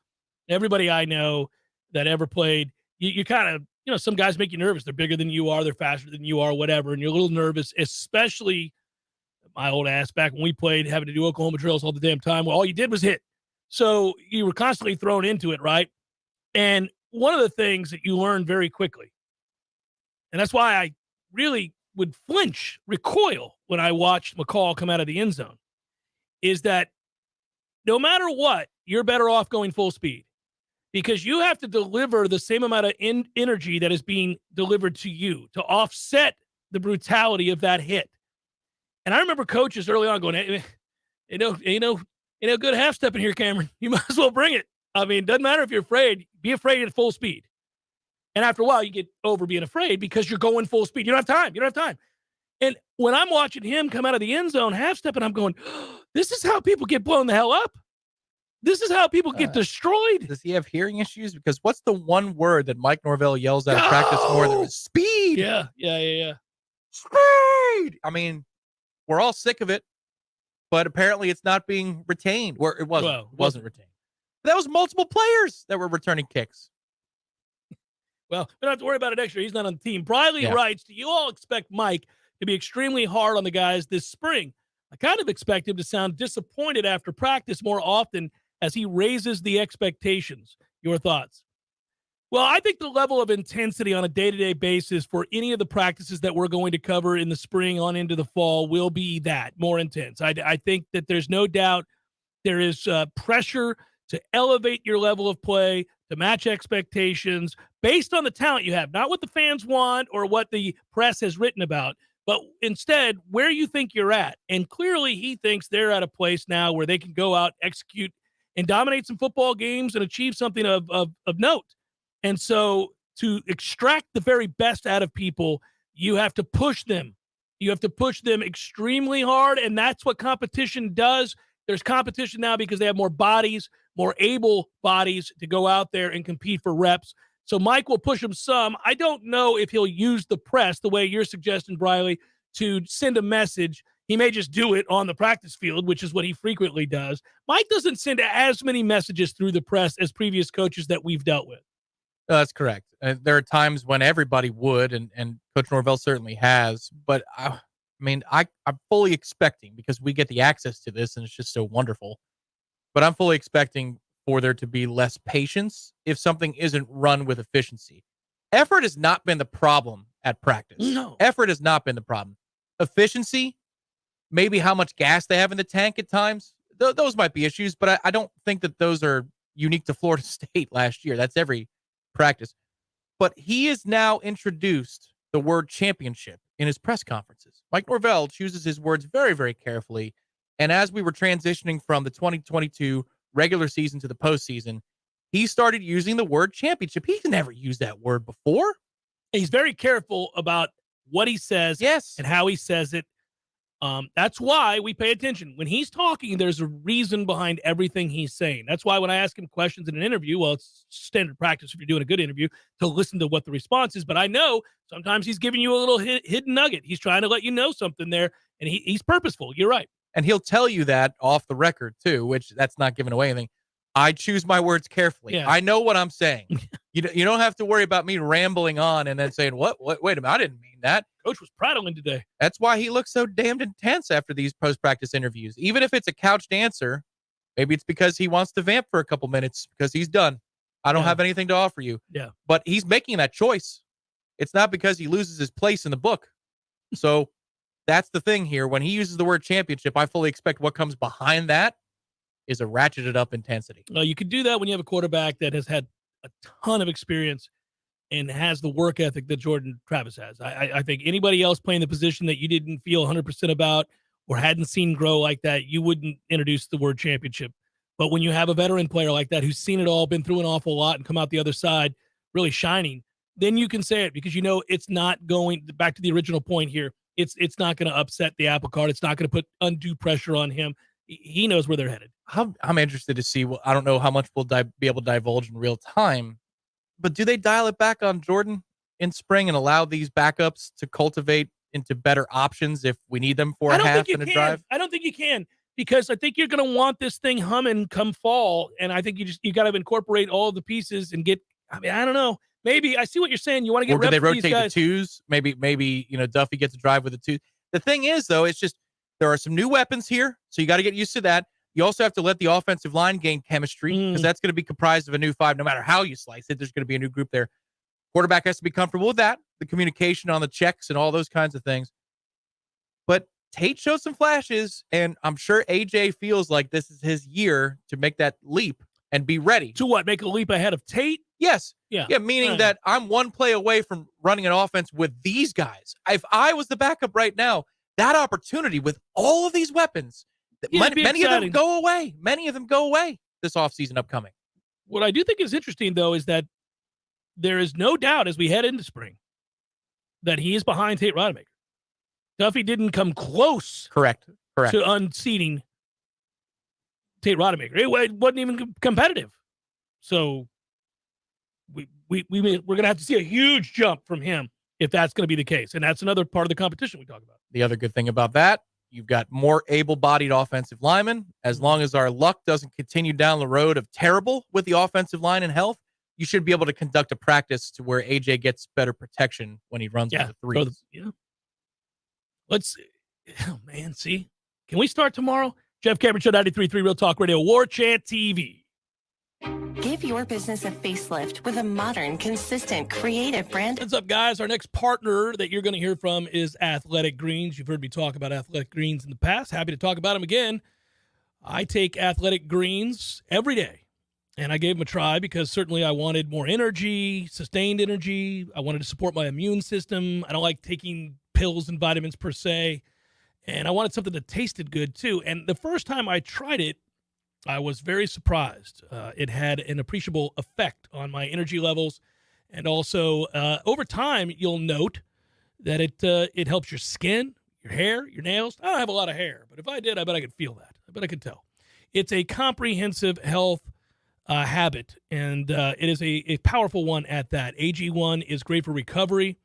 Speaker 1: everybody I know that ever played, you kind of, some guys make you nervous. They're bigger than you are. They're faster than you are, whatever. And you're a little nervous, especially my old ass back when we played, having to do Oklahoma drills all the damn time. Well, all you did was hit. So you were constantly thrown into it, right? And one of the things that you learn very quickly, and that's why I really would recoil when I watched McCall come out of the end zone, is that no matter what, you're better off going full speed because you have to deliver the same amount of energy that is being delivered to you to offset the brutality of that hit. And I remember coaches early on going, hey, good half step in here, Cameron. You might as well bring it. I mean, doesn't matter if you're afraid. Be afraid at full speed. And after a while, you get over being afraid because you're going full speed. You don't have time. And when I'm watching him come out of the end zone half step, and I'm going, this is how people get blown the hell up. This is how people get destroyed.
Speaker 2: Does he have hearing issues? Because what's the one word that Mike Norvell yells out of practice more than speed?
Speaker 1: Yeah.
Speaker 2: Speed. I mean, we're all sick of it, but apparently it's not being retained. Or it wasn't. It wasn't retained. That was multiple players that were returning kicks.
Speaker 1: Well, we don't have to worry about it extra. He's not on the team. Briley writes, do you all expect Mike to be extremely hard on the guys this spring? I kind of expect him to sound disappointed after practice more often as he raises the expectations. Your thoughts? Well, I think the level of intensity on a day-to-day basis for any of the practices that we're going to cover in the spring on into the fall will be that more intense. I think that there's no doubt there is pressure to elevate your level of play, to match expectations based on the talent you have, not what the fans want or what the press has written about, but instead where you think you're at. And clearly he thinks they're at a place now where they can go out, execute, and dominate some football games and achieve something of note. And so to extract the very best out of people, you have to push them. You have to push them extremely hard, and that's what competition does. There's competition now because they have more bodies, more able bodies to go out there and compete for reps. So Mike will push him some. I don't know if he'll use the press the way you're suggesting, Briley, to send a message. He may just do it on the practice field, which is what he frequently does. Mike doesn't send as many messages through the press as previous coaches that we've dealt with.
Speaker 2: That's correct. There are times when everybody would, and Coach Norvell certainly has. But I'm fully expecting, because we get the access to this and it's just so wonderful, but I'm fully expecting for there to be less patience if something isn't run with efficiency. Effort has not been the problem at practice.
Speaker 1: No.
Speaker 2: Effort has not been the problem. Efficiency, maybe how much gas they have in the tank at times, those might be issues, but I don't think that those are unique to Florida State last year. That's every practice. But he has now introduced the word championship in his press conferences. Mike Norvell chooses his words very, very carefully. And as we were transitioning from the 2022 regular season to the postseason, he started using the word championship. He's never used that word before.
Speaker 1: He's very careful about what he says and how he says it. That's why we pay attention. When he's talking, there's a reason behind everything he's saying. That's why when I ask him questions in an interview, well, it's standard practice if you're doing a good interview to listen to what the response is. But I know sometimes he's giving you a little hidden nugget. He's trying to let you know something there, and he's purposeful. You're right.
Speaker 2: And he'll tell you that off the record, too, which that's not giving away anything. I choose my words carefully.
Speaker 1: Yeah.
Speaker 2: I know what I'm saying. You don't have to worry about me rambling on and then saying, what? Wait a minute, I didn't mean that.
Speaker 1: Coach was prattling today.
Speaker 2: That's why he looks so damned intense after these post-practice interviews. Even if it's a couched answer, maybe it's because he wants to vamp for a couple minutes because he's done. I don't have anything to offer you.
Speaker 1: Yeah.
Speaker 2: But he's making that choice. It's not because he loses his place in the book. So that's the thing here. When he uses the word championship, I fully expect what comes behind that is a ratcheted up intensity.
Speaker 1: You could do that when you have a quarterback that has had a ton of experience and has the work ethic that Jordan Travis has. I think anybody else playing the position that you didn't feel 100% about or hadn't seen grow like that, you wouldn't introduce the word championship. But when you have a veteran player like that who's seen it all, been through an awful lot, and come out the other side really shining, then you can say it because you know it's not going – back to the original point here, it's not going to upset the apple cart. It's not going to put undue pressure on him. He knows where they're headed.
Speaker 2: I'm interested to see. I don't know how much we'll be able to divulge in real time, but do they dial it back on Jordan in spring and allow these backups to cultivate into better options if we need them for a half and a drive?
Speaker 1: I don't think you can because I think you're going to want this thing humming come fall, and I think you got to incorporate all the pieces and get. I mean, I don't know. Maybe I see what you're saying. You want to get.
Speaker 2: Or do they
Speaker 1: reps for
Speaker 2: rotate the twos? Maybe Duffy gets a drive with the two. The thing is, though, it's just. There are some new weapons here, so you got to get used to that. You also have to let the offensive line gain chemistry because that's going to be comprised of a new five. No matter how you slice it, there's going to be a new group there. Quarterback has to be comfortable with that, the communication on the checks and all those kinds of things. But Tate showed some flashes, and I'm sure AJ feels like this is his year to make that leap and be ready.
Speaker 1: To what? Make a leap ahead of Tate?
Speaker 2: Yes.
Speaker 1: Yeah.
Speaker 2: Yeah, meaning that I'm one play away from running an offense with these guys. If I was the backup right now, that opportunity with all of these weapons, many of them go away. Many of them go away this offseason upcoming.
Speaker 1: What I do think is interesting, though, is that there is no doubt as we head into spring that he is behind Tate Rodemaker. Duffy didn't come close
Speaker 2: Correct.
Speaker 1: to unseating Tate Rodemaker. It wasn't even competitive. So we're going to have to see a huge jump from him if that's going to be the case. And that's another part of the competition we talk about.
Speaker 2: The other good thing about that, you've got more able-bodied offensive linemen. As long as our luck doesn't continue down the road of terrible with the offensive line and health, you should be able to conduct a practice to where AJ gets better protection when he runs with the threes.
Speaker 1: Let's, oh man, see? Can we start tomorrow? Jeff Cameron Show, 93.3 Real Talk Radio, Warchant TV.
Speaker 3: Give your business a facelift with a modern, consistent, creative brand.
Speaker 1: What's up, guys? Our next partner that you're going to hear from is Athletic Greens. You've heard me talk about Athletic Greens in the past. Happy to talk about them again. I take Athletic Greens every day, and I gave them a try because certainly I wanted more energy, sustained energy. I wanted to support my immune system. I don't like taking pills and vitamins per se, and I wanted something that tasted good too. And the first time I tried it, I was very surprised. It had an appreciable effect on my energy levels, and also over time, you'll note that it helps your skin, your hair, your nails. I don't have a lot of hair, but if I did, I bet I could feel that. I bet I could tell. It's a comprehensive health habit, and it is a powerful one at that. AG1 is great for recovery.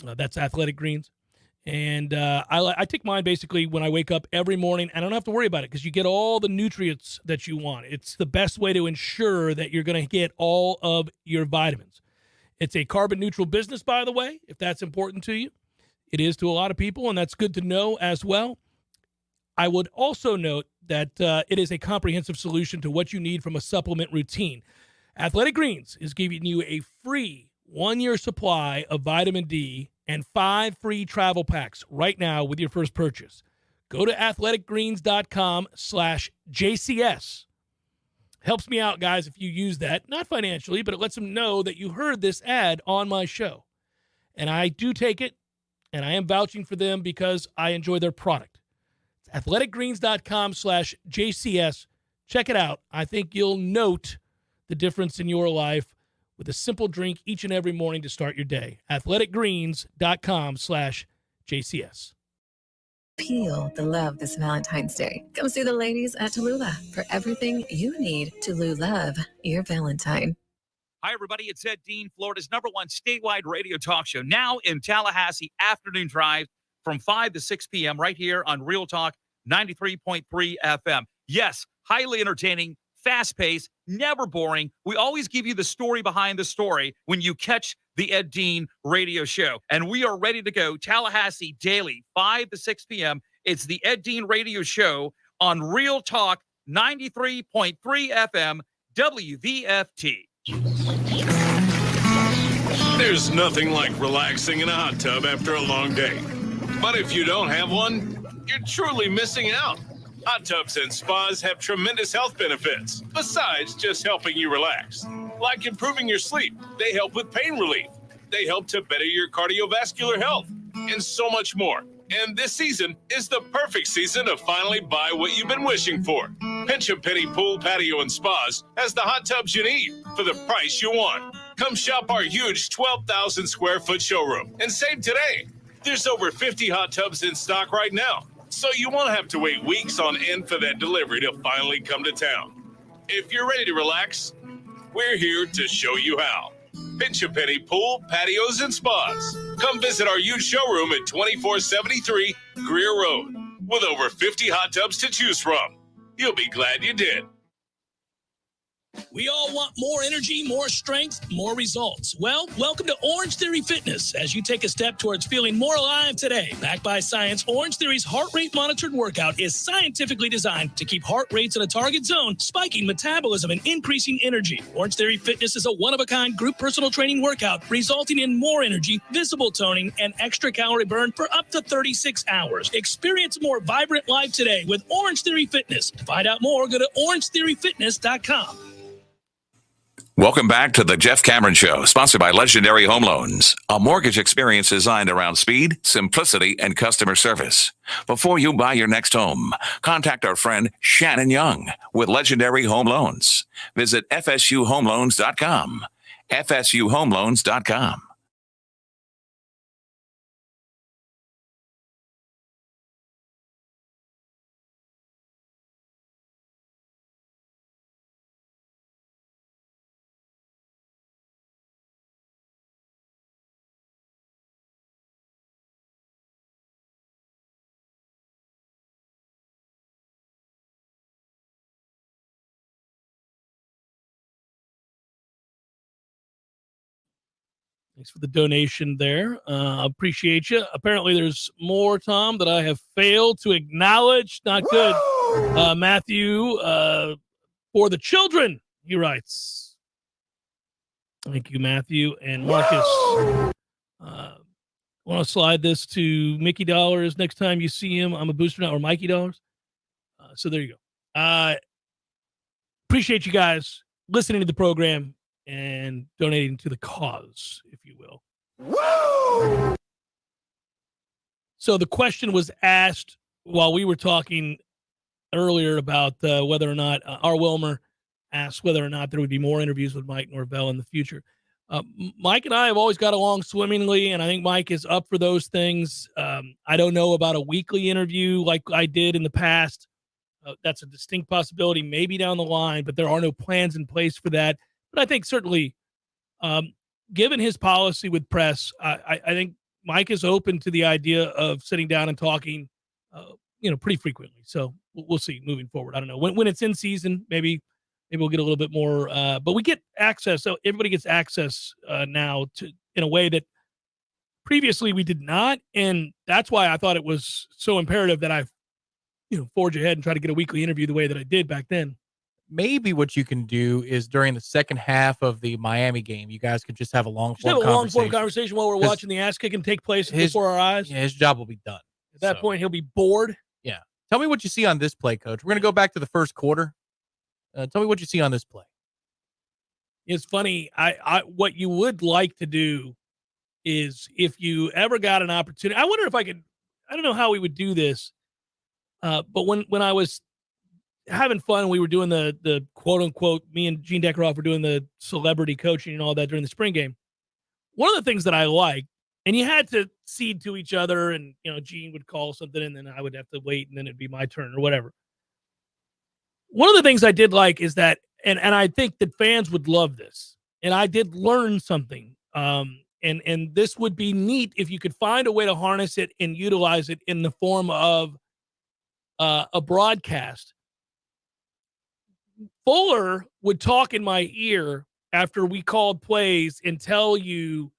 Speaker 1: That's Athletic Greens. And I take mine basically when I wake up every morning. I don't have to worry about it because you get all the nutrients that you want. It's the best way to ensure that you're going to get all of your vitamins. It's a carbon neutral business, by the way, if that's important to you. It is to a lot of people, and that's good to know as well. I would also note that it is a comprehensive solution to what you need from a supplement routine. Athletic Greens is giving you a free 1-year supply of vitamin D and 5 free travel packs right now with your first purchase. Go to athleticgreens.com/JCS. Helps me out, guys, if you use that. Not financially, but it lets them know that you heard this ad on my show. And I do take it, and I am vouching for them because I enjoy their product. It's athleticgreens.com/JCS. Check it out. I think you'll note the difference in your life with a simple drink each and every morning to start your day. athleticgreens.com/JCS.
Speaker 27: Feel the love this Valentine's Day. Come see the ladies at Tallulah for everything you need to love your Valentine.
Speaker 4: Hi, everybody. It's Ed Dean, Florida's #1 statewide radio talk show, now in Tallahassee, afternoon drive from 5 to 6 p.m. right here on Real Talk 93.3 FM. Yes, highly entertaining, fast-paced, never boring. We always give you the story behind the story when you catch the Ed Dean radio show. And we are ready to go. Tallahassee daily, 5 to 6 p.m. It's the Ed Dean radio show on Real Talk 93.3 FM WVFT.
Speaker 5: There's nothing like relaxing in a hot tub after a long day. But if you don't have one, you're truly missing out. Hot tubs and spas have tremendous health benefits, besides just helping you relax. Like improving your sleep, they help with pain relief. They help to better your cardiovascular health, and so much more. And this season is the perfect season to finally buy what you've been wishing for. Pinch a Penny Pool, Patio, and Spas has the hot tubs you need for the price you want. Come shop our huge 12,000 square foot showroom and save today. There's over 50 hot tubs in stock right now, so you won't have to wait weeks on end for that delivery to finally come to town. If you're ready to relax, we're here to show you how. Pinch a Penny Pool, Patios, and Spas. Come visit our huge showroom at 2473 Greer Road with over 50 hot tubs to choose from. You'll be glad you did.
Speaker 13: We all want more energy, more strength, more results. Well, welcome to Orange Theory Fitness as you take a step towards feeling more alive today. Backed by science, Orange Theory's heart rate monitored workout is scientifically designed to keep heart rates in a target zone, spiking metabolism and increasing energy. Orange Theory Fitness is a one-of-a-kind group personal training workout resulting in more energy, visible toning, and extra calorie burn for up to 36 hours. Experience a more vibrant life today with Orange Theory Fitness. To find out more, go to orangetheoryfitness.com.
Speaker 8: Welcome back to the Jeff Cameron Show, sponsored by Legendary Home Loans, a mortgage experience designed around speed, simplicity, and customer service. Before you buy your next home, contact our friend Shannon Young with Legendary Home Loans. Visit FSUHomeLoans.com. FSUHomeLoans.com.
Speaker 1: Thanks for the donation there. Appreciate you. Apparently, there's more, Tom, that I have failed to acknowledge. Not good. Matthew, for the children, he writes. Thank you, Matthew. And Marcus, want to slide this to Mickey Dollars next time you see him. I'm a booster now, or Mikey Dollars. So there you go. Appreciate you guys listening to the program and donating to the cause, if you will. Woo! So the question was asked while we were talking earlier about whether or not R. Wilmer asked whether or not there would be more interviews with Mike Norvell in the future. Mike and I have always got along swimmingly, and I think Mike is up for those things. I don't know about a weekly interview like I did in the past. That's a distinct possibility, maybe down the line, but there are no plans in place for that. But I think certainly, given his policy with press, I think Mike is open to the idea of sitting down and talking, pretty frequently. So we'll see moving forward. I don't know when it's in season, maybe we'll get a little bit more. But we get access, so everybody gets access now to in a way that previously we did not, and that's why I thought it was so imperative that I, forge ahead and try to get a weekly interview the way that I did back then.
Speaker 2: Maybe what you can do is during the second half of the Miami game, you guys could just have a long form
Speaker 1: conversation while we're watching the ass kicking take place before our eyes.
Speaker 2: Yeah, his job will be done.
Speaker 1: At that point, he'll be bored.
Speaker 2: Yeah. Tell me what you see on this play, Coach. We're going to go back to the first quarter. Tell me what you see on this play.
Speaker 1: It's funny. I what you would like to do is if you ever got an opportunity. I wonder if I could. I don't know how we would do this, but when I was having fun, we were doing the quote unquote, me and Gene Deckeroff were doing the celebrity coaching and all that during the spring game. One of the things that I liked, and you had to cede to each other, and Gene would call something and then I would have to wait and then it'd be my turn or whatever. One of the things I did like is that, and I think that fans would love this, and I did learn something. And this would be neat if you could find a way to harness it and utilize it in the form of a broadcast. Fuller would talk in my ear after we called plays and tell you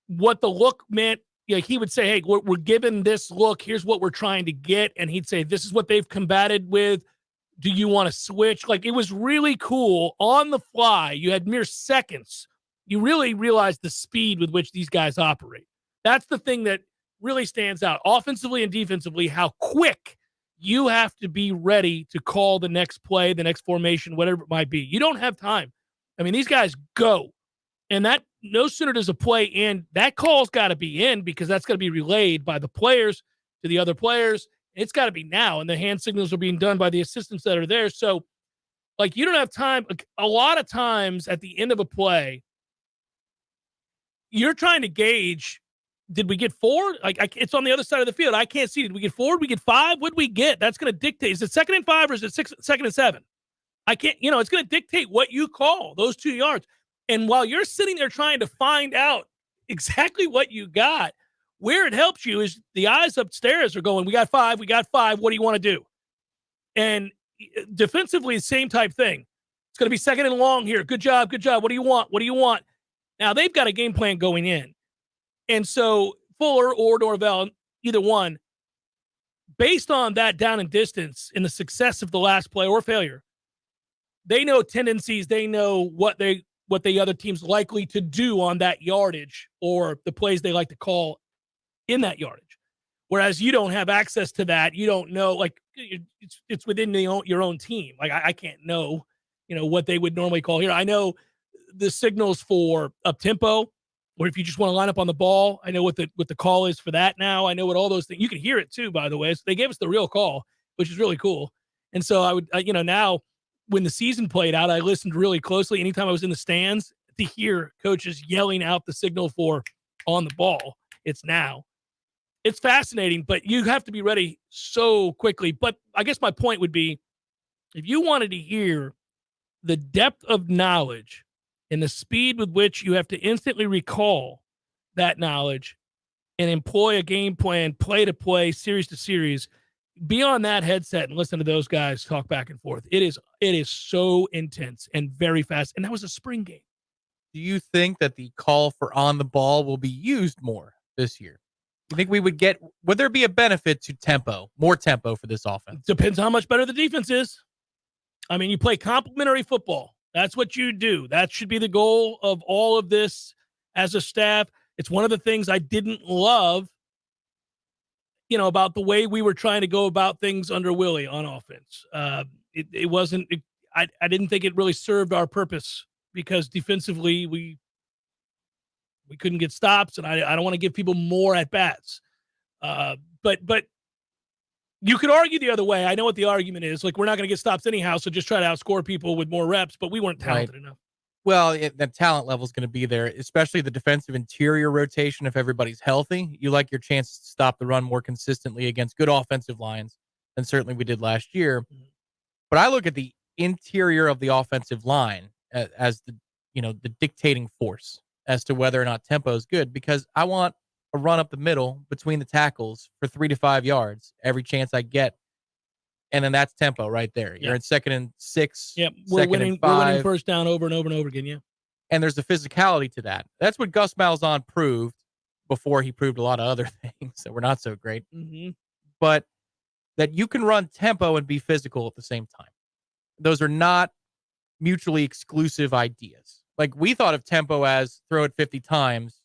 Speaker 1: what the look meant. He would say, hey, we're given this look. Here's what we're trying to get. And he'd say, this is what they've combated with. Do you want to switch? Like, it was really cool on the fly. You had mere seconds. You really realized the speed with which these guys operate. That's the thing that really stands out offensively and defensively, how quick you have to be ready to call the next play, the next formation, whatever it might be. You don't have time. I mean, these guys go. And that no sooner does a play in, that call's got to be in because that's got to be relayed by the players to the other players. It's got to be now. And the hand signals are being done by the assistants that are there. So, you don't have time. A lot of times at the end of a play, you're trying to gauge, did we get 4? It's on the other side of the field. I can't see. Did we get 4? Did we get 5? What did we get? That's going to dictate. Is it 2nd and 5 or is it 2nd and 7? I can't, it's going to dictate what you call those 2 yards. And while you're sitting there trying to find out exactly what you got, where it helps you is the eyes upstairs are going, we got 5. What do you want to do? And defensively, same type thing. It's going to be second and long here. Good job. Good job. What do you want? What do you want? Now, they've got a game plan going in. And so Fuller or Norvell, either one, based on that down and distance in the success of the last play or failure, they know tendencies. They know what the other team's likely to do on that yardage or the plays they like to call in that yardage. Whereas you don't have access to that. You don't know, like, it's within your own team. Like, I can't know, what they would normally call here. I know the signals for up-tempo, or if you just want to line up on the ball. I know what the call is for that now. I know what all those things. You can hear it too, by the way. So they gave us the real call, which is really cool. And so I would, now when the season played out, I listened really closely. Anytime I was in the stands to hear coaches yelling out the signal for on the ball. It's now. It's fascinating, but you have to be ready so quickly. But I guess my point would be, if you wanted to hear the depth of knowledge and the speed with which you have to instantly recall that knowledge and employ a game plan, play to play, series to series, be on that headset and listen to those guys talk back and forth. It is so intense and very fast. And that was a spring game.
Speaker 2: Do you think that the call for on the ball will be used more this year? You think would there be a benefit to more tempo for this offense?
Speaker 1: Depends how much better the defense is. I mean, you play complementary football. That's what you do. That should be the goal of all of this as a staff. It's one of the things I didn't love, about the way we were trying to go about things under Willie on offense. It wasn't, I didn't think it really served our purpose, because defensively we couldn't get stops, and I don't want to give people more at bats. But you could argue the other way. I know what the argument is. Like, we're not going to get stops anyhow, so just try to outscore people with more reps, but we weren't talented enough.
Speaker 2: Well, the talent level is going to be there, especially the defensive interior rotation. If everybody's healthy, you like your chances to stop the run more consistently against good offensive lines than certainly we did last year. Mm-hmm. But I look at the interior of the offensive line as the dictating force as to whether or not tempo is good, because I want a run up the middle between the tackles for 3 to 5 yards every chance I get. And then that's tempo right there. You're in 2nd and 6.
Speaker 1: Yep. We're winning first down over and over and over again. Yeah.
Speaker 2: And there's a physicality to that. That's what Gus Malzahn proved before he proved a lot of other things that were not so great.
Speaker 1: Mm-hmm.
Speaker 2: But that you can run tempo and be physical at the same time. Those are not mutually exclusive ideas. Like, we thought of tempo as throw it 50 times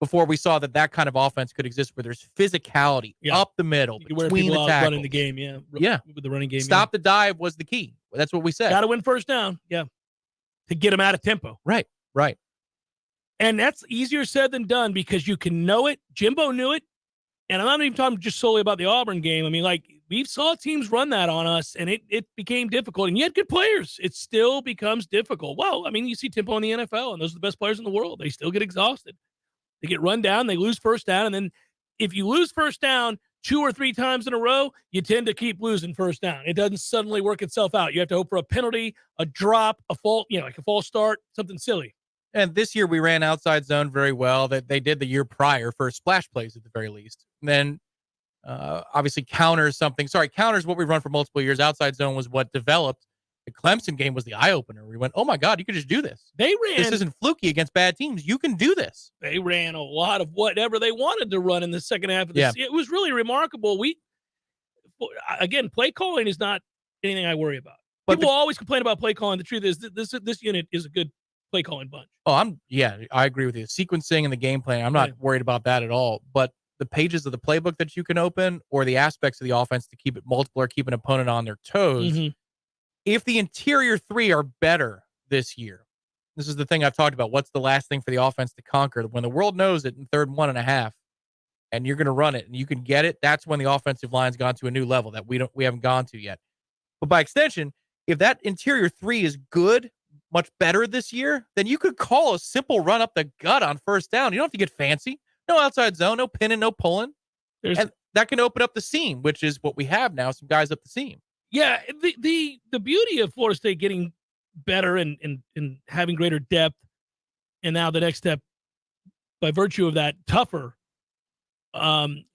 Speaker 2: before we saw that kind of offense could exist, where there's physicality up the middle between the tackles.
Speaker 1: Running the game, with the running game.
Speaker 2: Stop the dive was the key. That's what we said.
Speaker 1: Got to win first down, to get them out of tempo.
Speaker 2: Right.
Speaker 1: And that's easier said than done, because you can know it. Jimbo knew it, and I'm not even talking just solely about the Auburn game. I mean, like, we saw teams run that on us, and it became difficult. And you had good players. It still becomes difficult. Well, I mean, you see tempo in the NFL, and those are the best players in the world. They still get exhausted. They get run down, they lose first down, and then if you lose first down 2 or 3 times in a row, you tend to keep losing first down. It doesn't suddenly work itself out. You have to hope for a penalty, a drop, a fault, like a false start, something silly.
Speaker 2: And this year we ran outside zone very well. That they did the year prior for splash plays at the very least. And then obviously counters what we've run for multiple years. Outside zone was what developed. The Clemson game was the eye-opener. We went, oh, my God, you could just do this. This isn't fluky against bad teams. You can do this.
Speaker 1: They ran a lot of whatever they wanted to run in the second half of the season. It was really remarkable. Again, play calling is not anything I worry about. But people always complain about play calling. The truth is this unit is a good play calling bunch.
Speaker 2: Oh, I agree with you. Sequencing and the game plan, I'm not worried about that at all. But the pages of the playbook that you can open, or the aspects of the offense to keep it multiple or keep an opponent on their toes, if the interior 3 are better this year, this is the thing I've talked about. What's the last thing for the offense to conquer? When the world knows it in 3rd and 1.5, and you're going to run it and you can get it, that's when the offensive line's gone to a new level that we haven't gone to yet. But by extension, if that interior 3 is good, much better this year, then you could call a simple run up the gut on first down. You don't have to get fancy. No outside zone, no pinning, no pulling. And that can open up the seam, which is what we have now, some guys up the seam.
Speaker 1: Yeah, the beauty of Florida State getting better and having greater depth, and now the next step, by virtue of that, tougher,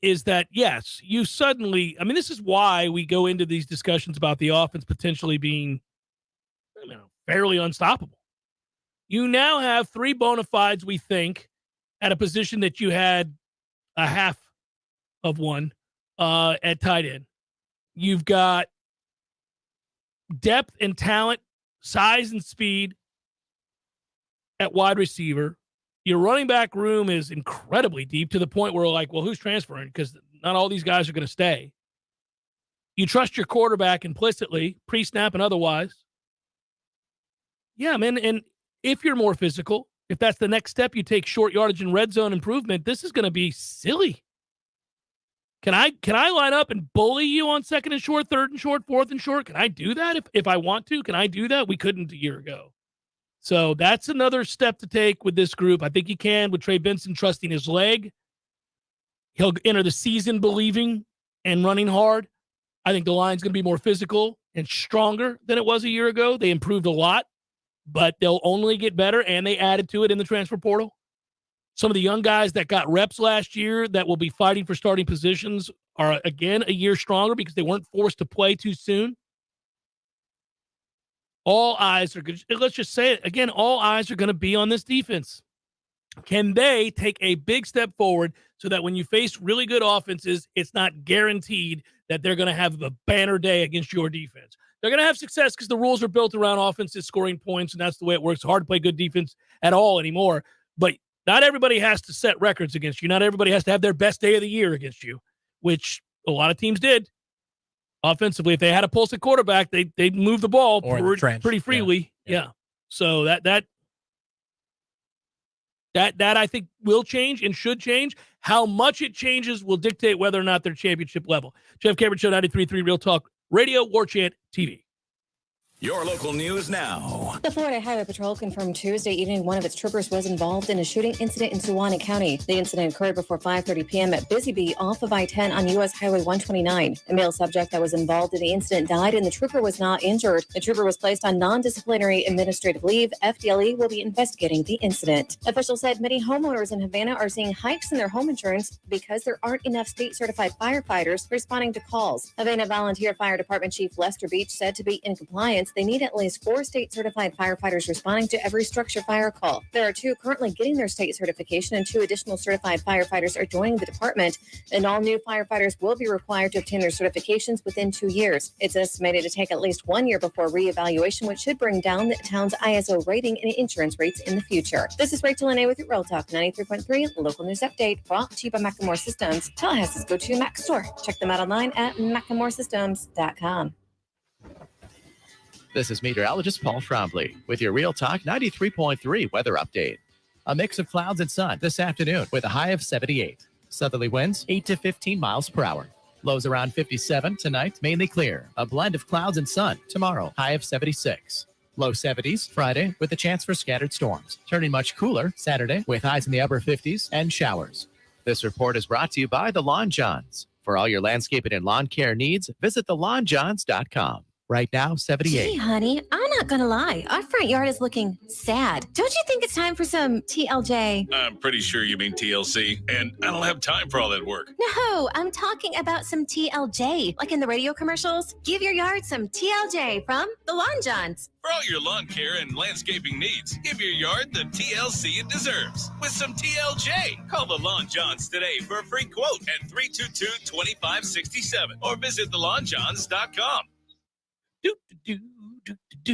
Speaker 1: is that, yes, you suddenly, I mean, this is why we go into these discussions about the offense potentially being fairly unstoppable. You now have 3 bona fides, we think, at a position that you had a half of one at tight end. You've got depth and talent, size and speed at wide receiver. Your running back room is incredibly deep to the point where we're like, well, who's transferring? Because not all these guys are going to stay. You trust your quarterback implicitly, pre-snap and otherwise. Yeah, man, and if you're more physical, if that's the next step, you take short yardage and red zone improvement, this is going to be silly. Can I line up and bully you on 2nd and short, 3rd and short, 4th and short? Can I do that if I want to? Can I do that? We couldn't a year ago. So that's another step to take with this group. I think he can with Trey Benson trusting his leg. He'll enter the season believing and running hard. I think the line's going to be more physical and stronger than it was a year ago. They improved a lot, but they'll only get better, and they added to it in the transfer portal. Some of the young guys that got reps last year that will be fighting for starting positions are, again, a year stronger because they weren't forced to play too soon. All eyes are good. Let's just say it again. All eyes are going to be on this defense. Can they take a big step forward so that when you face really good offenses, it's not guaranteed that they're going to have a banner day against your defense? They're going to have success because the rules are built around offenses scoring points, and that's the way it works. It's hard to play good defense at all anymore. But not everybody has to set records against you. Not everybody has to have their best day of the year against you, which a lot of teams did. Offensively, if they had a pulse at quarterback, they'd move the ball pretty freely. Yeah. So that I think will change and should change. How much it changes will dictate whether or not they're championship level. Jeff Cameron Show, 93.3 Real Talk Radio, Warchant TV.
Speaker 21: Your local news now.
Speaker 11: The Florida Highway Patrol confirmed Tuesday evening one of its troopers was involved in a shooting incident in Suwannee County. The incident occurred before 5:30 p.m. at Busy Bee off of I-10 on U.S. Highway 129. A male subject that was involved in the incident died, and the trooper was not injured. The trooper was placed on non-disciplinary administrative leave. FDLE will be investigating the incident. Officials said many homeowners in Havana are seeing hikes in their home insurance because there aren't enough state-certified firefighters responding to calls. Havana Volunteer Fire Department Chief Lester Beach said to be in compliance, they need at least 4 state-certified firefighters responding to every structure fire call. There are 2 currently getting their state certification, and 2 additional certified firefighters are joining the department. And all new firefighters will be required to obtain their certifications within 2 years. It's estimated to take at least 1 year before reevaluation, which should bring down the town's ISO rating and insurance rates in the future. This is Rachel Lene with your Real Talk 93.3 Local News Update, brought to you by Macklemore Systems, Tallahassee's go-to Mac store. Check them out online at MacklemoreSystems.com.
Speaker 6: This is meteorologist Paul Trombley with your Real Talk 93.3 weather update. A mix of clouds and sun this afternoon with a high of 78. Southerly winds 8 to 15 miles per hour. Lows around 57 tonight, mainly clear. A blend of clouds and sun tomorrow, high of 76. Low 70s Friday with a chance for scattered storms. Turning much cooler Saturday with highs in the upper 50s and showers. This report is brought to you by The Lawn Johns. For all your landscaping and lawn care needs, visit thelawnjohns.com. Right now, 78.
Speaker 27: Hey, honey, I'm not going to lie. Our front yard is looking sad. Don't you think it's time for some TLJ?
Speaker 5: I'm pretty sure you mean TLC, and I don't have time for all that work.
Speaker 27: No, I'm talking about some TLJ, like in the radio commercials. Give your yard some TLJ from the Lawn Johns.
Speaker 5: For all your lawn care and landscaping needs, give your yard the TLC it deserves with some TLJ. Call the Lawn Johns today for a free quote at 322-2567 or visit thelawnjohns.com.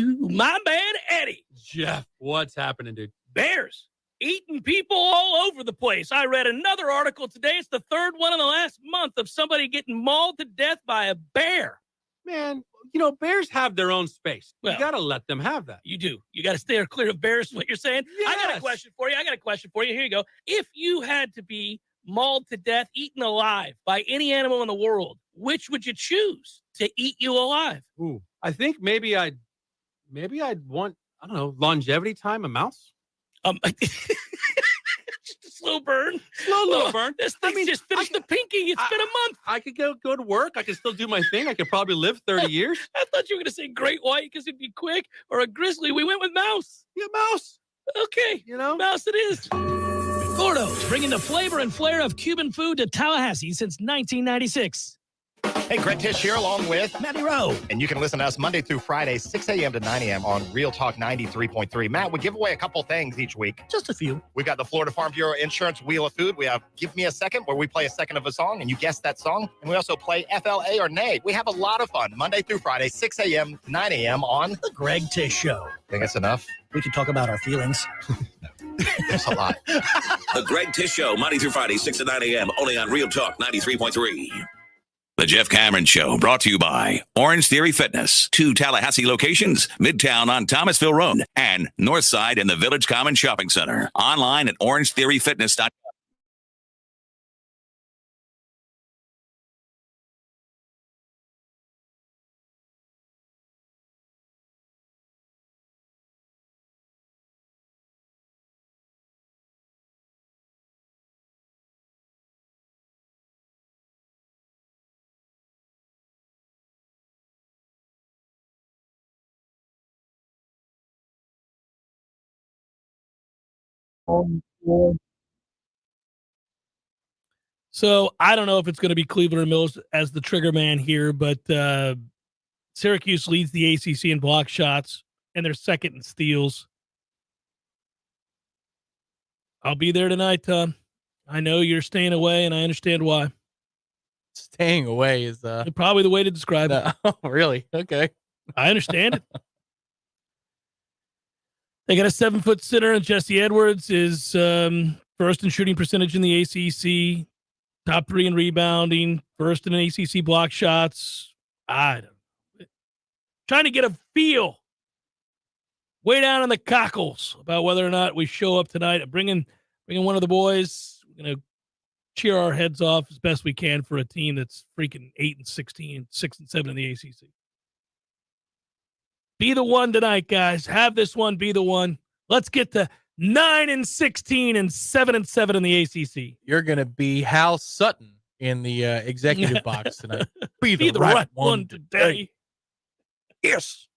Speaker 1: My man Eddie.
Speaker 7: Jeff, what's happening, dude?
Speaker 1: Bears eating people all over the place. I read another article today. It's the 3rd one in the last month of somebody getting mauled to death by a bear.
Speaker 7: Man, bears have their own space. You got to let them have that.
Speaker 1: You do. You got to stay clear of bears, is what you're saying?
Speaker 7: Yes.
Speaker 1: I got a question for you. Here you go. If you had to be mauled to death, eaten alive by any animal in the world, which would you choose to eat you alive?
Speaker 7: Ooh, I think maybe I'd want, I don't know, longevity time, a mouse.
Speaker 1: Just a slow burn.
Speaker 7: Slow burn.
Speaker 1: This thing just finished the pinky. It's been a month.
Speaker 7: I could go to work. I could still do my thing. I could probably live 30 years.
Speaker 1: I thought you were going to say great white because it'd be quick, or a grizzly. We went with mouse.
Speaker 7: Yeah, mouse.
Speaker 1: Okay. Mouse it is.
Speaker 13: Gordo's, bringing the flavor and flair of Cuban food to Tallahassee since 1996.
Speaker 9: Hey, Greg Tish here along with
Speaker 13: Matty Rowe.
Speaker 9: And you can listen to us Monday through Friday, 6 a.m. to 9 a.m. on Real Talk 93.3. Matt, we give away a couple things each week.
Speaker 13: Just a few.
Speaker 9: We've got the Florida Farm Bureau Insurance Wheel of Food. We have Give Me a Second, where we play a second of a song and you guess that song. And we also play FLA or Nay. We have a lot of fun Monday through Friday, 6 a.m., 9 a.m. on
Speaker 13: The Greg Tish Show.
Speaker 9: Think that's enough?
Speaker 13: We could talk about our feelings.
Speaker 9: There's a lot.
Speaker 8: The Greg Tish Show, Monday through Friday, 6 to 9 a.m., only on Real Talk 93.3. The Jeff Cameron Show, brought to you by Orange Theory Fitness. 2 Tallahassee locations, Midtown on Thomasville Road, and Northside in the Village Common Shopping Center. Online at orangetheoryfitness.com.
Speaker 1: So I don't know if it's going to be Cleveland or Mills as the trigger man here, but Syracuse leads the ACC in block shots, and they're second in steals. I'll be there tonight, Tom. I know you're staying away, and I understand why.
Speaker 2: Staying away is
Speaker 1: probably the way to describe it.
Speaker 2: Oh, really? Okay.
Speaker 1: I understand it. They got a 7-foot center, and Jesse Edwards is first in shooting percentage in the ACC, top 3 in rebounding, first in ACC block shots. I don't know. Trying to get a feel way down in the cockles about whether or not we show up tonight. I'm bringing one of the boys. We're going to cheer our heads off as best we can for a team that's freaking 8-16, 6-7 in the ACC. Be the one tonight, guys. Have this one be the one. Let's get to 9-16 and 7-7 in the ACC.
Speaker 2: You're going to be Hal Sutton in the executive box tonight. Be the right one today.
Speaker 1: Yes.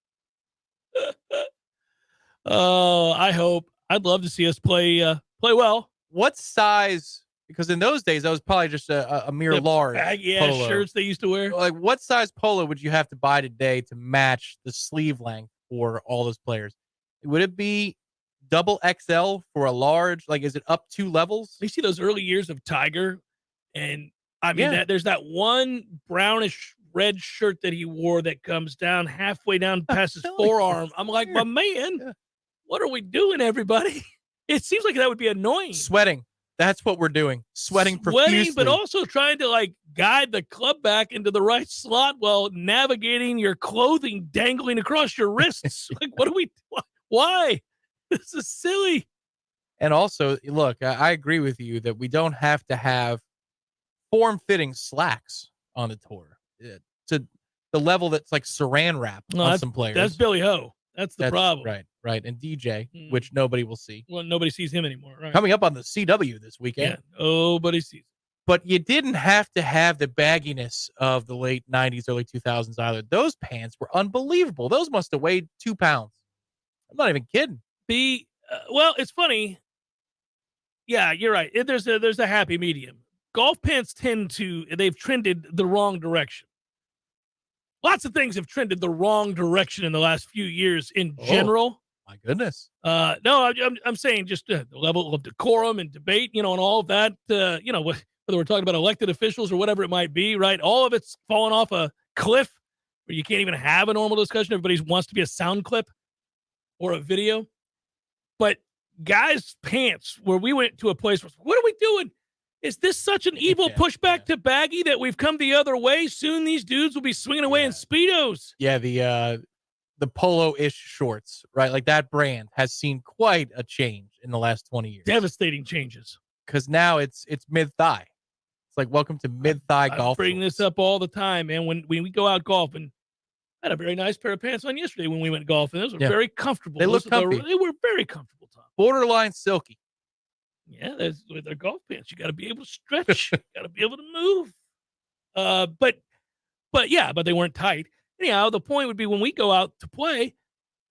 Speaker 1: Oh, I hope. I'd love to see us play well.
Speaker 2: What size? Because in those days, that was probably just a mere large polo.
Speaker 1: Shirts they used to wear.
Speaker 2: Like, what size polo would you have to buy today to match the sleeve length for all those players? Would it be double XL for a large? Like, is it up 2 levels?
Speaker 1: You see those early years of Tiger, and I mean, there's that one brownish red shirt that he wore that comes down halfway down past his forearm. I'm like, my man, what are we doing, everybody? It seems like that would be annoying.
Speaker 2: Sweating. That's what we're doing. Sweating profusely.
Speaker 1: But also trying to like guide the club back into the right slot while navigating your clothing dangling across your wrists. Like, what are we? Why? This is silly.
Speaker 2: And also, look, I agree with you that we don't have to have form-fitting slacks on the tour to the level that's like saran wrap on some players.
Speaker 1: That's Billy Ho. That's the problem.
Speaker 2: Right. And DJ, which nobody will see.
Speaker 1: Well, nobody sees him anymore. Right.
Speaker 2: Coming up on the CW this weekend.
Speaker 1: Yeah, nobody sees him.
Speaker 2: But you didn't have to have the bagginess of the late 90s, early 2000s either. Those pants were unbelievable. Those must have weighed 2 pounds. I'm not even kidding.
Speaker 1: Well, it's funny. Yeah, you're right. There's a happy medium. Golf pants they've trended the wrong direction. Lots of things have trended the wrong direction in the last few years in general.
Speaker 2: My goodness.
Speaker 1: No, I'm saying just the level of decorum and debate, and all of that, whether we're talking about elected officials or whatever it might be, right? All of it's fallen off a cliff where you can't even have a normal discussion. Everybody wants to be a sound clip or a video. But guys' pants, where we went to a place where, what are we doing? Is this such an evil pushback to baggy that we've come the other way? Soon these dudes will be swinging away in Speedos.
Speaker 2: Yeah, the polo-ish shorts, right? Like that brand has seen quite a change in the last 20 years.
Speaker 1: Devastating changes.
Speaker 2: Because now it's mid-thigh. It's like, welcome to mid-thigh golf.
Speaker 1: I bring this up all the time, man. When we go out golfing, I had a very nice pair of pants on yesterday when we went golfing. Those were very comfortable.
Speaker 2: They look comfy.
Speaker 1: They were very comfortable, Tom.
Speaker 2: Borderline silky.
Speaker 1: Yeah, with their golf pants. You got to be able to stretch. You got to be able to move. But they weren't tight. Anyhow, the point would be when we go out to play,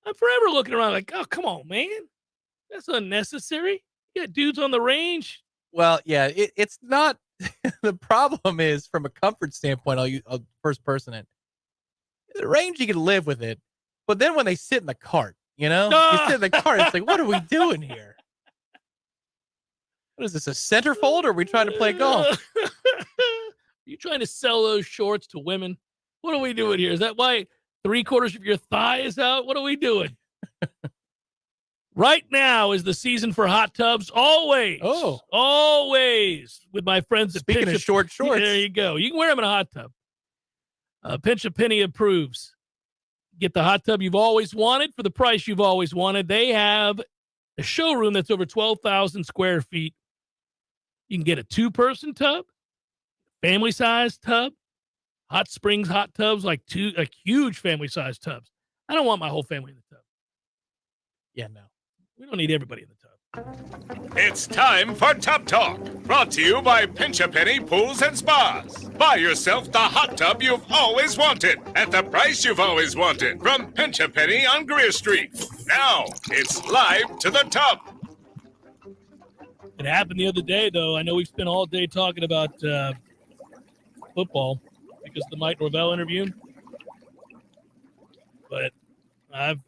Speaker 1: I'm forever looking around like, oh, come on, man. That's unnecessary. got dudes on the range.
Speaker 2: Well, yeah, it's not. The problem is from a comfort standpoint. I'll first person it. The range you can live with it, but then when they sit in the cart, you sit in the cart. It's like, what are we doing here? What is this, a centerfold, or are we trying to play golf?
Speaker 1: Are you trying to sell those shorts to women? What are we doing here? Is that why 3/4 of your thigh is out? What are we doing? Right now is the season for hot tubs. Always.
Speaker 2: Oh.
Speaker 1: Always. With my friends at
Speaker 2: Speaking of short shorts.
Speaker 1: There you go. You can wear them in a hot tub. Pinch a Penny approves. Get the hot tub you've always wanted for the price you've always wanted. They have a showroom that's over 12,000 square feet. You can get a 2-person tub, family-sized tub, Hot Springs hot tubs, like huge family-sized tubs. I don't want my whole family in the tub.
Speaker 2: Yeah, no.
Speaker 1: We don't need everybody in the tub.
Speaker 5: It's time for Tub Talk, brought to you by Pinch a Penny Pools and Spas. Buy yourself the hot tub you've always wanted at the price you've always wanted from Pinch a Penny on Greer Street. Now, it's live to the tub.
Speaker 1: It happened the other day, though. I know we've spent all day talking about football because of the Mike Norvell interview. But I've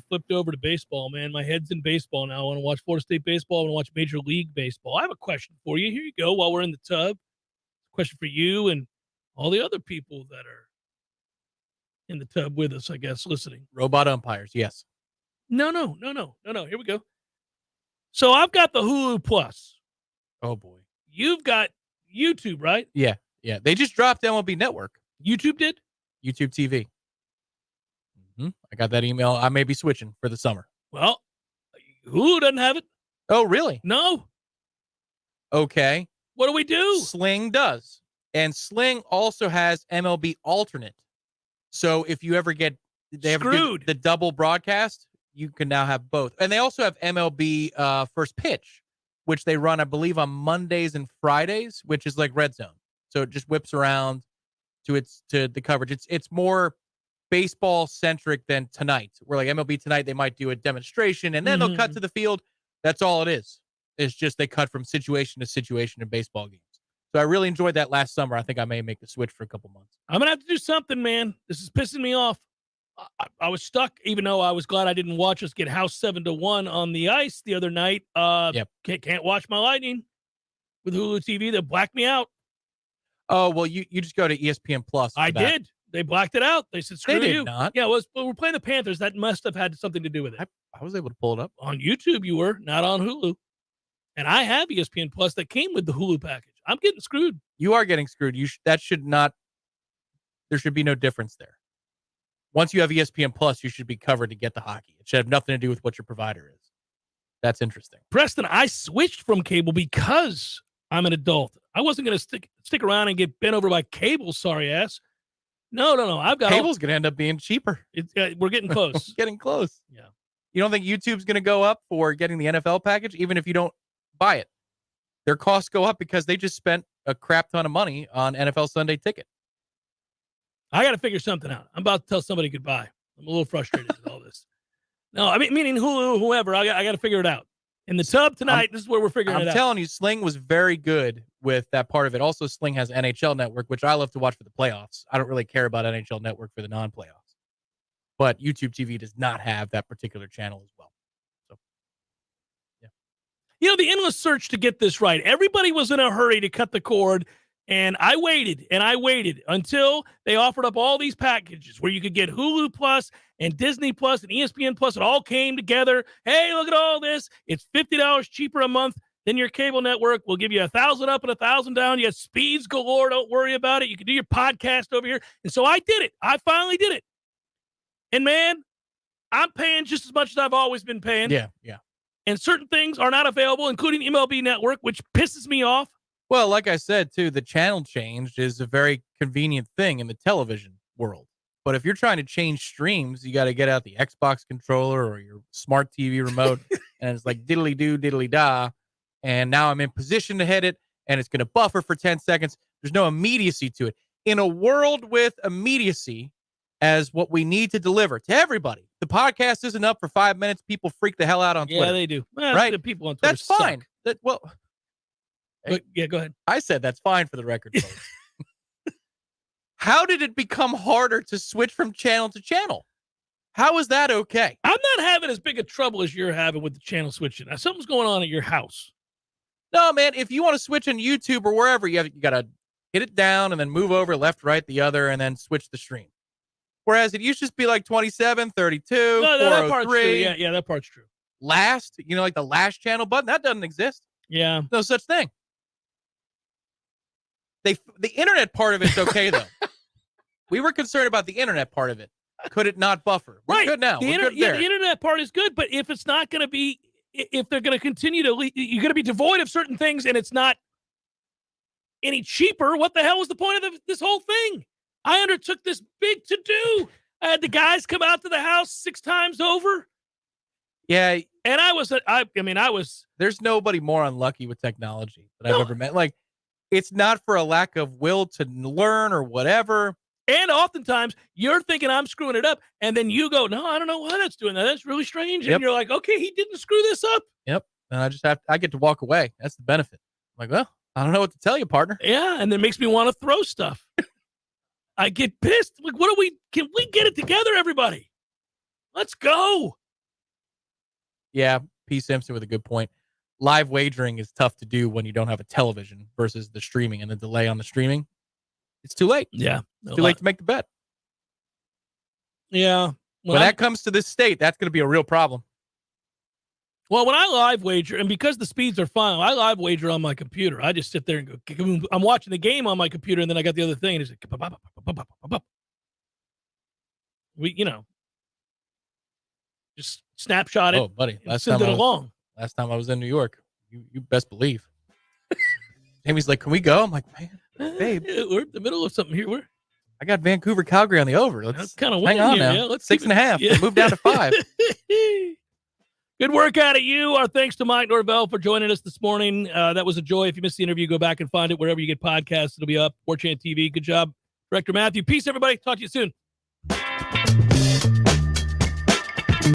Speaker 1: flipped over to baseball, man. My head's in baseball now. I want to watch Florida State baseball. I want to watch Major League Baseball. I have a question for you. Here you go while we're in the tub. Question for you and all the other people that are in the tub with us, I guess, listening.
Speaker 2: Robot umpires, yes.
Speaker 1: No. Here we go. So I've got the Hulu Plus.
Speaker 2: Oh, boy.
Speaker 1: You've got YouTube, right?
Speaker 2: Yeah. They just dropped MLB Network.
Speaker 1: YouTube did?
Speaker 2: YouTube TV. I got that email. I may be switching for the summer.
Speaker 1: Well, Hulu doesn't have it.
Speaker 2: Oh, really?
Speaker 1: No.
Speaker 2: Okay.
Speaker 1: What do we do?
Speaker 2: Sling does. And Sling also has MLB Alternate. So if you ever get
Speaker 1: Screwed.
Speaker 2: The double broadcast, you can now have both. And they also have MLB First Pitch, which they run, I believe, on Mondays and Fridays, which is like Red Zone. So it just whips around to the coverage. It's more baseball centric than Tonight, where like MLB Tonight, they might do a demonstration and then they'll cut to the field. That's all it is. It's just they cut from situation to situation in baseball games. So I really enjoyed that last summer. I think I may make the switch for a couple months.
Speaker 1: I'm going to have to do something, man. This is pissing me off. I was stuck, even though I was glad I didn't watch us get house 7-1 on the ice the other night. Can't watch my Lightning with Hulu TV. They blacked me out.
Speaker 2: Oh, well, you just go to ESPN Plus.
Speaker 1: I did. They blacked it out. They said, screw
Speaker 2: they did
Speaker 1: you.
Speaker 2: Not.
Speaker 1: Yeah, we're playing the Panthers. That must have had something to do with it.
Speaker 2: I was able to pull it up.
Speaker 1: On YouTube, you were, not on Hulu. And I have ESPN Plus that came with the Hulu package. I'm getting screwed.
Speaker 2: You are getting screwed. There should be no difference there. Once you have ESPN Plus, you should be covered to get the hockey. It should have nothing to do with what your provider is. That's interesting.
Speaker 1: Preston, I switched from cable because I'm an adult. I wasn't going to stick around and get bent over by cable, sorry ass. No. I've got
Speaker 2: cable's going to end up being cheaper.
Speaker 1: We're getting close.
Speaker 2: Getting close.
Speaker 1: Yeah.
Speaker 2: You don't think YouTube's going to go up for getting the NFL package, even if you don't buy it? Their costs go up because they just spent a crap ton of money on NFL Sunday Ticket.
Speaker 1: I got to figure something out. I'm about to tell somebody goodbye. I'm a little frustrated with all this. No, I mean, meaning Hulu, whoever. I got to figure it out. In the tub tonight, this is where we're figuring it out.
Speaker 2: I'm telling you, Sling was very good with that part of it. Also, Sling has NHL Network, which I love to watch for the playoffs. I don't really care about NHL Network for the non-playoffs. But YouTube TV does not have that particular channel as well. So, yeah.
Speaker 1: You know, the endless search to get this right. Everybody was in a hurry to cut the cord. And I waited until they offered up all these packages where you could get Hulu Plus and Disney Plus and ESPN Plus. It all came together. Hey, look at all this. It's $50 cheaper a month than your cable network. We'll give you 1,000 up and 1,000 down. You have speeds galore. Don't worry about it. You can do your podcast over here. And so I did it. I finally did it. And man, I'm paying just as much as I've always been paying.
Speaker 2: Yeah.
Speaker 1: And certain things are not available, including MLB Network, which pisses me off.
Speaker 2: Well, like I said, too, the channel change is a very convenient thing in the television world. But if you're trying to change streams, you got to get out the Xbox controller or your smart TV remote. And it's like diddly-do, diddly-da. And now I'm in position to hit it, and it's going to buffer for 10 seconds. There's no immediacy to it. In a world with immediacy, as what we need to deliver to everybody. The podcast isn't up for 5 minutes. People freak the hell out on Twitter.
Speaker 1: Yeah, they do. Well,
Speaker 2: right?
Speaker 1: The people on Twitter
Speaker 2: That's fine.
Speaker 1: suck.
Speaker 2: Hey,
Speaker 1: yeah, go ahead.
Speaker 2: I said that's fine for the record, folks. How did it become harder to switch from channel to channel? How is that okay?
Speaker 1: I'm not having as big a trouble as you're having with the channel switching. Now, something's going on at your house.
Speaker 2: No, man, if you want to switch on YouTube or wherever, you got to hit it down and then move over left, right, the other, and then switch the stream. Whereas it used to just be like 27, 32,
Speaker 1: No, that part's true.
Speaker 2: 403.
Speaker 1: Yeah, that part's true.
Speaker 2: Last, like the last channel button, that doesn't exist.
Speaker 1: Yeah.
Speaker 2: No such thing. The internet part of it's okay, though. We were concerned about the internet part of it. Could it not buffer? We're good now. We're good there.
Speaker 1: The internet part is good, but if it's not going to be, if they're going to continue to, you're going to be devoid of certain things and it's not any cheaper, what the hell was the point of this whole thing? I undertook this big to-do. I had the guys come out to the house 6 times over.
Speaker 2: Yeah.
Speaker 1: And I was.
Speaker 2: There's nobody more unlucky with technology that I've ever met. Like, it's not for a lack of will to learn or whatever.
Speaker 1: And oftentimes you're thinking I'm screwing it up. And then you go, no, I don't know why that's doing that. That's really strange.
Speaker 2: Yep.
Speaker 1: And you're like, okay, he didn't screw this up.
Speaker 2: Yep. And I get to walk away. That's the benefit. I'm like, well, I don't know what to tell you, partner.
Speaker 1: Yeah. And that makes me want to throw stuff. I get pissed. Like, can we get it together, everybody? Let's go.
Speaker 2: Yeah. P. Simpson with a good point. Live wagering is tough to do when you don't have a television versus the streaming and the delay on the streaming. It's too late.
Speaker 1: Yeah.
Speaker 2: It's too late to make the bet.
Speaker 1: Yeah.
Speaker 2: When that comes to this state, that's going to be a real problem.
Speaker 1: Well, when I live wager, and because the speeds are fine, I live wager on my computer. I just sit there and go, I'm watching the game on my computer, and then I got the other thing, and it's like, just snapshot it.
Speaker 2: Oh, buddy.
Speaker 1: Send it along.
Speaker 2: Last time I was in New York, you best believe. Amy's like, can we go? I'm like, man, babe.
Speaker 1: We're in the middle of something here.
Speaker 2: I got Vancouver, Calgary on the over. Let's
Speaker 1: kind of
Speaker 2: hang on
Speaker 1: here.
Speaker 2: now.
Speaker 1: Yeah, let's
Speaker 2: 6.5.
Speaker 1: Yeah.
Speaker 2: Move down to 5.
Speaker 1: Good work out of you. Our thanks to Mike Norvell for joining us this morning. That was a joy. If you missed the interview, go back and find it wherever you get podcasts. It'll be up. Warchant TV. Good job, Director Matthew. Peace, everybody. Talk to you soon.